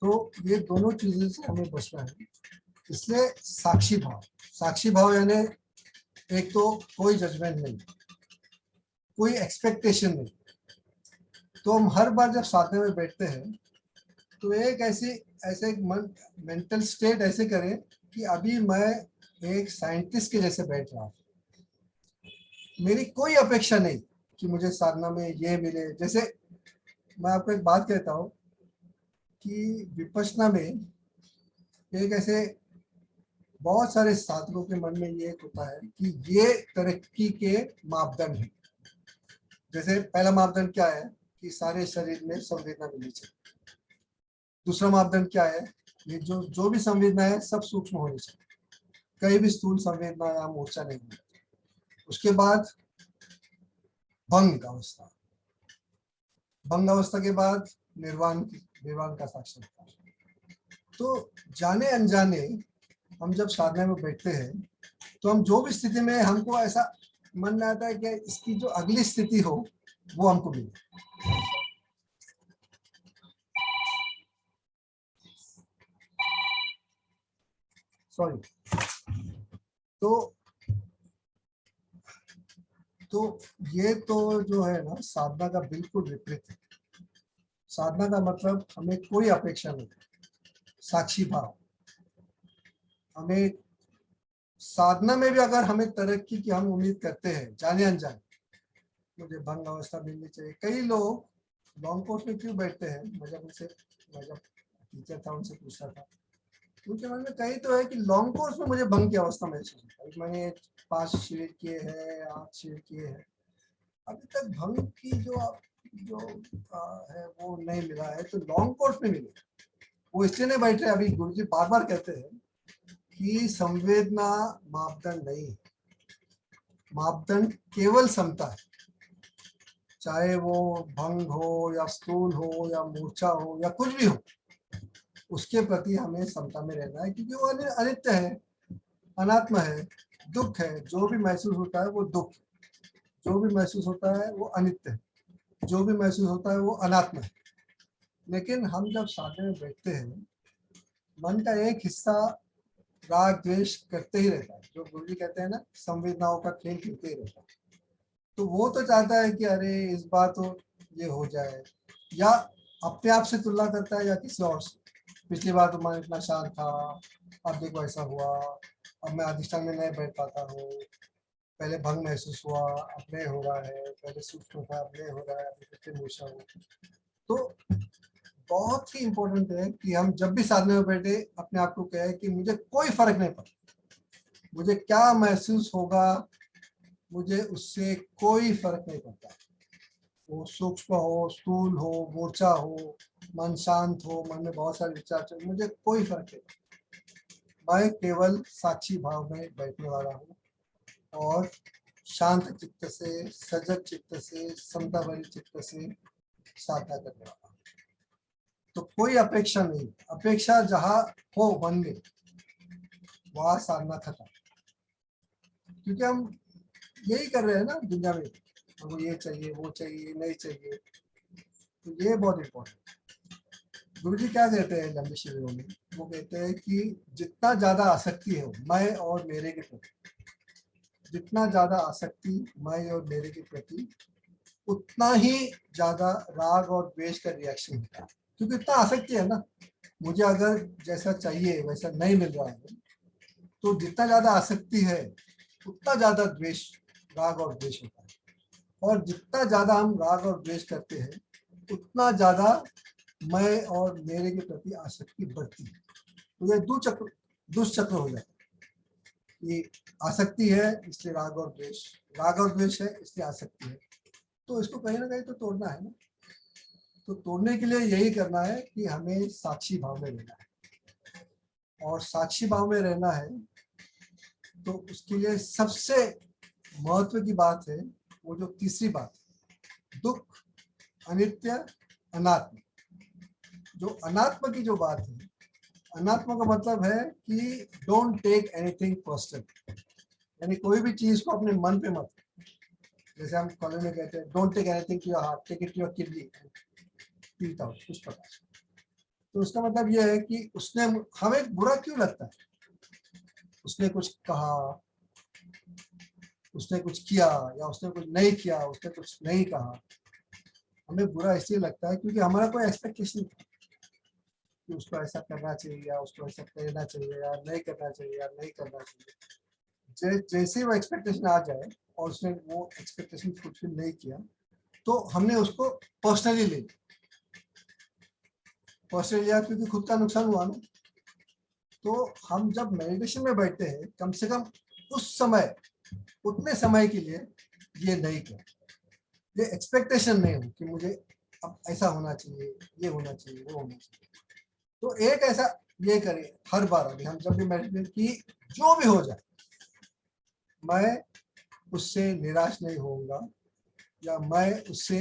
तो ये दोनों चीजें से हमें बचना है, इसलिए साक्षी भाव। साक्षी भाव यानी एक तो कोई जजमेंट नहीं, कोई एक्सपेक्टेशन नहीं। तो हम हर बार जब साधना में बैठते हैं तो एक ऐसे मन मेंटल स्टेट ऐसे करें कि अभी मैं एक साइंटिस्ट के जैसे बैठ रहा हूँ, मेरी कोई अपेक्षा नहीं कि मुझे साधना में ये मिले। जैसे मैं आपको एक बात कहता हूँ कि विपश्यना में एक ऐसे बहुत सारे साधकों के मन में ये होता है कि ये तरक्की के मापदंड है। जैसे पहला मापदंड क्या है कि सारे शरीर में संवेदना मिलनी चाहिए। दूसरा मापदंड क्या है, ये जो भी संवेदना है सब सूक्ष्म होनी चाहिए, कहीं भी स्थूल संवेदना या मूर्छा नहीं होनी। उसके बाद भंग अवस्था, भंग अवस्था के बाद निर्वाण का साक्षात्कार। तो जाने अनजाने हम जब साधना में बैठते हैं तो हम जो भी स्थिति में हमको ऐसा मन में आता है कि इसकी जो अगली स्थिति हो वो हमको मिले। सॉरी। तो ये तो जो है ना साधना का बिल्कुल विपरीत है। साधना का मतलब हमें कोई अपेक्षा नहीं, साक्षी भाव। हमें साधना में भी अगर हमें तरक्की की हम उम्मीद करते हैं जाने अनजाने, मुझे भंग अवस्था मिलनी चाहिए। कई लोग लॉन्ग कोर्स में क्यों बैठते हैं, मैं जब टीचर था उनसे पूछा था, उनके मन में कहीं तो है कि लॉन्ग कोर्स में मुझे भंग की अवस्था महसूस होता है। मैंने 5 शिविर किए हैं, 8 शिविर किए हैं, अभी तक भंग की जो है वो नहीं मिला है, तो लॉन्ग कोर्स में मिले। वो इसलिए नहीं बैठ रहे। अभी गुरुजी बार बार कहते हैं कि संवेदना मापदंड नहीं है, मापदंड केवल समता है। चाहे वो भंग हो या स्थूल हो या मूर्छा हो या कुछ भी हो, उसके प्रति हमें समता में रहना है, क्योंकि वो अनित्य है, अनात्मा है, दुख है। जो भी महसूस होता है वो दुख, जो भी महसूस होता है वो अनित्य है, जो भी महसूस होता है वो अनात्मा है। लेकिन हम जब साधना में बैठते हैं, मन का एक हिस्सा राग द्वेष करते ही रहता है, जो गुरुजी कहते हैं ना, संवेदनाओं का खेल खेलते ही रहता है। तो वो तो चाहता है कि अरे इस बार तो ये हो जाए, या अपने आप से तुलना करता है या किसी और से। पिछली बार तो मन इतना शांत था, अब देखो ऐसा हुआ, अब मैं अधिष्ठान में नहीं बैठ पाता हूँ, पहले भंग महसूस हुआ, अब नहीं हो रहा है, पहले सूक्ष्म था अब नहीं हो रहा है, अभी फिर मूर्छा हो। तो बहुत ही इम्पोर्टेंट है कि हम जब भी साधना में बैठे अपने आप को कहे कि मुझे कोई फर्क नहीं पड़ता, मुझे क्या महसूस होगा, मुझे उससे कोई फर्क नहीं पड़ता। वो सूक्ष्म हो, स्थूल हो, मूर्छा हो, मन शांत हो, मन में बहुत सारे विचार चल, मुझे कोई फर्क नहीं पड़ता। मैं केवल साक्षी भाव में बैठने वाला हूँ और शांत चित्त से, सजग चित्त से, समता वाली चित्त से साधना करने वाला हूँ। तो कोई अपेक्षा नहीं, अपेक्षा जहाँ हो मन में वहाँ साधना खत्म। क्योंकि हम यही कर रहे हैं ना दुनिया में, हमको ये चाहिए, वो चाहिए, नहीं चाहिए। तो ये बहुत इम्पोर्टेंट। गुरु जी क्या कहते हैं लंबे शिविरों में? वो कहते हैं कि जितना ज्यादा आसक्ति हो मैं और मेरे के प्रति, जितना ज्यादा आसक्ति मैं और मेरे के प्रति, उतना ही ज्यादा राग और द्वेष का रिएक्शन होता है। क्योंकि इतना आसक्ति है ना, मुझे अगर जैसा चाहिए वैसा नहीं मिल रहा है, तो जितना ज्यादा आसक्ति है उतना ज्यादा द्वेष, राग और द्वेष होता है। और जितना ज्यादा हम राग और द्वेष करते हैं उतना ज्यादा मैं और मेरे के प्रति आसक्ति बढ़ती है। तो ये दुष्चक्र हो जाता है। ये आसक्ति है इसलिए राग और द्वेष, राग और द्वेष है इसलिए आसक्ति है। तो इसको कहीं ना कहीं तो तोड़ना है ना। तो तोड़ने के लिए यही करना है कि हमें साक्षी भाव में रहना है। और साक्षी भाव में रहना है तो उसके लिए सबसे महत्व की बात है वो जो तीसरी बात, दुख, अनित्य, अनात्म। जो अनात्म की जो बात है, अनात्म का मतलब है कि डोंट टेक एनीथिंग पर्सनल, यानी कोई भी चीज को अपने मन पे मत। जैसे हम कॉलेज में कहते हैं don't take anything to your heart, take it to your kidney, pee it out, कुछ प्रकार। तो उसका मतलब यह है कि उसने हमें बुरा क्यों लगता है, उसने कुछ कहा, उसने कुछ किया या उसने कुछ नहीं किया, उसने कुछ नहीं कहा, हमें बुरा इसलिए लगता है क्योंकि हमारा कोई एक्सपेक्टेशन था कि उसको ऐसा करना चाहिए या उसको ऐसा करना चाहिए या नहीं करना चाहिए या नहीं करना चाहिए। जैसे वो एक्सपेक्टेशन आ जाए और उसने वो एक्सपेक्टेशन फुलफिल नहीं किया तो हमने उसको पर्सनली ले लिया। पर्सनली लिया क्योंकि खुद का नुकसान हुआ ना। तो हम जब मेडिटेशन में बैठते हैं कम से कम उस समय, उतने समय के लिए ये नहीं कर, ये एक्सपेक्टेशन नहीं हो कि मुझे अब ऐसा होना चाहिए, ये होना चाहिए, वो होना चाहिए। तो एक ऐसा ये करें हर बार, अभी हम जब भी मेडिटेट की जो भी हो जाए मैं उससे निराश नहीं होऊंगा या मैं उससे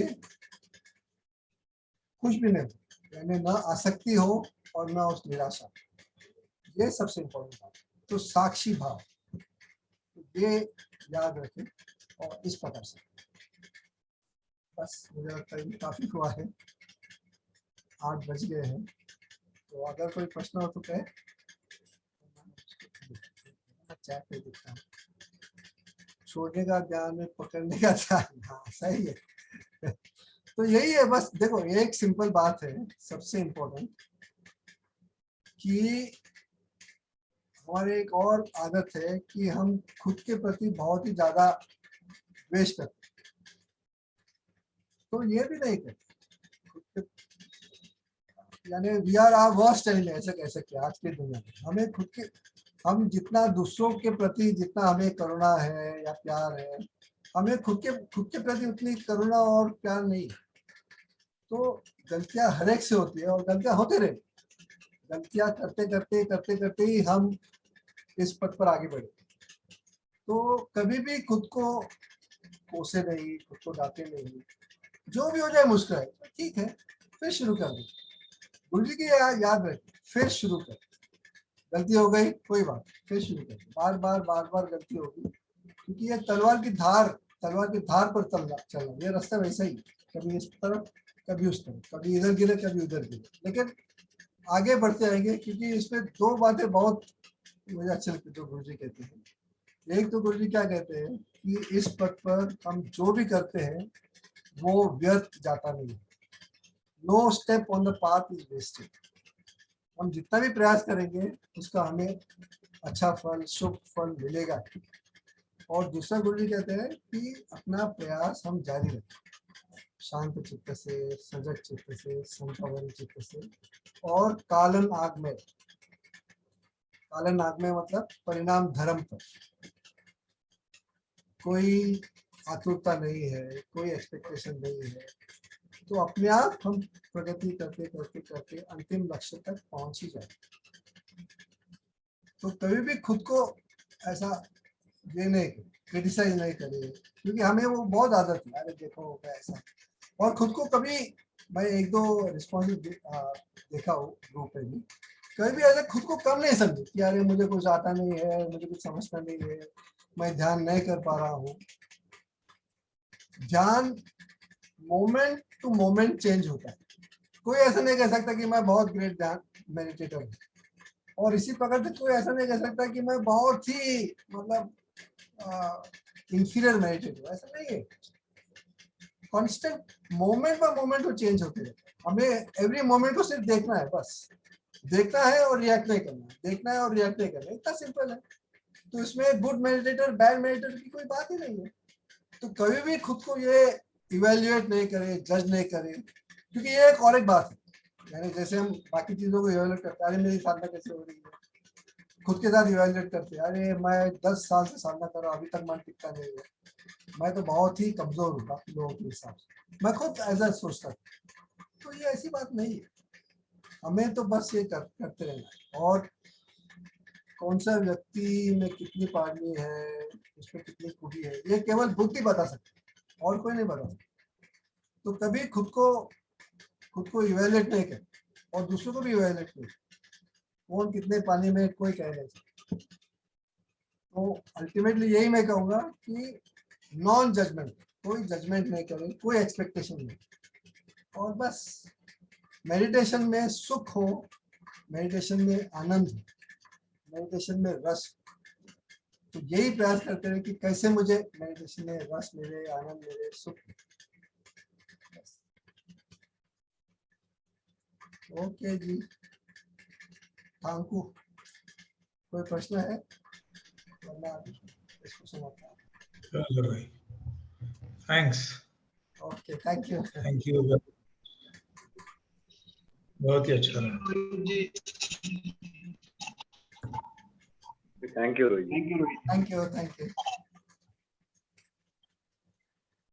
खुश भी नहीं, यानी ना आसक्ति हो और ना उस निराशा। ये सबसे इम्पोर्टेंट बात। तो साक्षी भाव ये याद रखें। और इस प्रकार से बस मुझे लगता है काफी हुआ है, 8 बज गए हैं। तो अगर कोई प्रश्न हो तो कहे, चैट पे दिखता हूँ। छोड़ने का ज्ञान है, पकड़ने का ज्ञान, हाँ सही है। तो यही है बस। देखो एक सिंपल बात है सबसे इम्पोर्टेंट, कि हमारे एक और आदत है कि हम खुद के प्रति बहुत ही ज्यादा द्वेष करते, तो ये भी नहीं करते। यानी we are our worst enemy, ऐसा कह सकते हैं आज की दुनिया में। हमें खुद के, हम जितना दूसरों के प्रति जितना हमें करुणा है या प्यार है, हमें खुद के प्रति उतनी करुणा और प्यार नहीं। तो गलतियां हर एक से होती है और गलतियां होते रहे। गलतियां करते ही हम इस पथ पर आगे बढ़े। तो कभी भी खुद को कोसे नहीं, खुद को डांटे नहीं, जो भी हो जाए मुस्कुराए, तो ठीक है फिर शुरू कर दे। गुरु जी की याद रखें, फिर शुरू कर। गलती हो गई कोई बात, फिर शुरू कर। बार बार गलती होगी, क्योंकि ये तलवार की धार पर चलना, ये रास्ता वैसा ही, कभी इस तरफ कभी उस तरफ, कभी इधर गिरे कभी उधर गिरे, लेकिन आगे बढ़ते आएंगे। क्योंकि इसमें 2 बातें बहुत मुझे अच्छी लगती है जो गुरु जी कहते हैं। एक तो गुरु जी क्या कहते हैं कि इस पथ पर हम जो भी करते हैं वो व्यर्थ जाता नहीं है। No step on the path is wasted. हम जितना भी प्रयास करेंगे उसका हमें अच्छा फल, शुभ फल मिलेगा। और दूसरा गुरु जी कहते हैं कि अपना प्रयास हम जारी रखें, शांत चित्त से, सजग चित्त से, संपन्न चित्त से, और कालन आग में मतलब परिणाम धर्म पर कोई आतुरता नहीं है, कोई एक्सपेक्टेशन नहीं है। तो अपने आप हम प्रगति करते अंतिम लक्ष्य तक पहुंच ही जाए। तो कभी भी खुद को ऐसा ये नहीं क्रिटिसाइज नहीं करें, क्योंकि हमें वो बहुत आदत है, अरे देखो ऐसा। और खुद को कभी, मैं 1-2 रिस्पॉन्स देखा हो ग्रुप पे भी, कभी भी ऐसा खुद को कम नहीं समझे कि अरे मुझे कुछ आता नहीं है, मुझे कुछ समझता नहीं है, मैं ध्यान नहीं कर पा रहा हूँ। ध्यान मोमेंट टू मोमेंट चेंज होता है। कोई ऐसा नहीं कह सकता कि मैं बहुत ग्रेट ध्यान मेडिटेटर हूँ, और इसी प्रकार से कोई ऐसा नहीं कह सकता कि मैं बहुत ही मतलब इंफीरियर मेडिटेटर हूँ, ऐसा नहीं है। कांस्टेंट मोमेंट बाय मोमेंट वो चेंज होते रहते हैं। हमें एवरी मोमेंट को सिर्फ देखना है, बस देखना है और रिएक्ट नहीं करना है, देखना है और रिएक्ट नहीं करना है, इतना सिंपल है। तो इसमें गुड मेडिटेटर बैड मेडिटेटर की कोई बात ही नहीं है। तो कभी भी खुद को ये इवेल्युएट नहीं करे, जज नहीं करे, क्योंकि ये एक और एक बात है। यानी जैसे हम बाकी चीजों को इवेल्युएट करते हैं, अरे मेरी साधना कैसे हो रही है, खुद के साथ इवेल्युएट करते हैं, अरे मैं 10 साल से साधना कर रहा हूँ, अभी तक मन टिकता नहीं है, मैं तो बहुत ही कमजोर हूँ बाकी लोगों के हिसाब से, मैं खुद ऐसा सोचता हूँ। तो ये ऐसी बात नहीं है, हमें तो बस ये करते रहना है। और कौन सा व्यक्ति में कितनी पानी है, उसमें कितनी खूबी है, ये केवल बुद्धि बता सकती है, और कोई नहीं बता सकता। तो कभी खुद को इवेल्युएट नहीं कर, और दूसरों को भी इवेल्युएट नहीं कर, कौन कितने पानी में कोई कह नहीं सकता। तो अल्टीमेटली यही मैं कहूँगा कि नॉन जजमेंट, कोई जजमेंट नहीं करें, कोई एक्सपेक्टेशन नहीं, और बस मेडिटेशन में सुख हो, मेडिटेशन में आनंद हो, मेडिटेशन में रस। तो यही प्रयास करते रहे कि कैसे मुझे मेडिटेशन में रस मिले, आनंद मिले, सुख मिले। Okay ji, thank you. कोई प्रश्न है? वरना इसको समाप्त। चलो भाई, thanks, okay, thank you. Thank you, बहुत ही अच्छा लगा। Thank you Rohit. Thank you.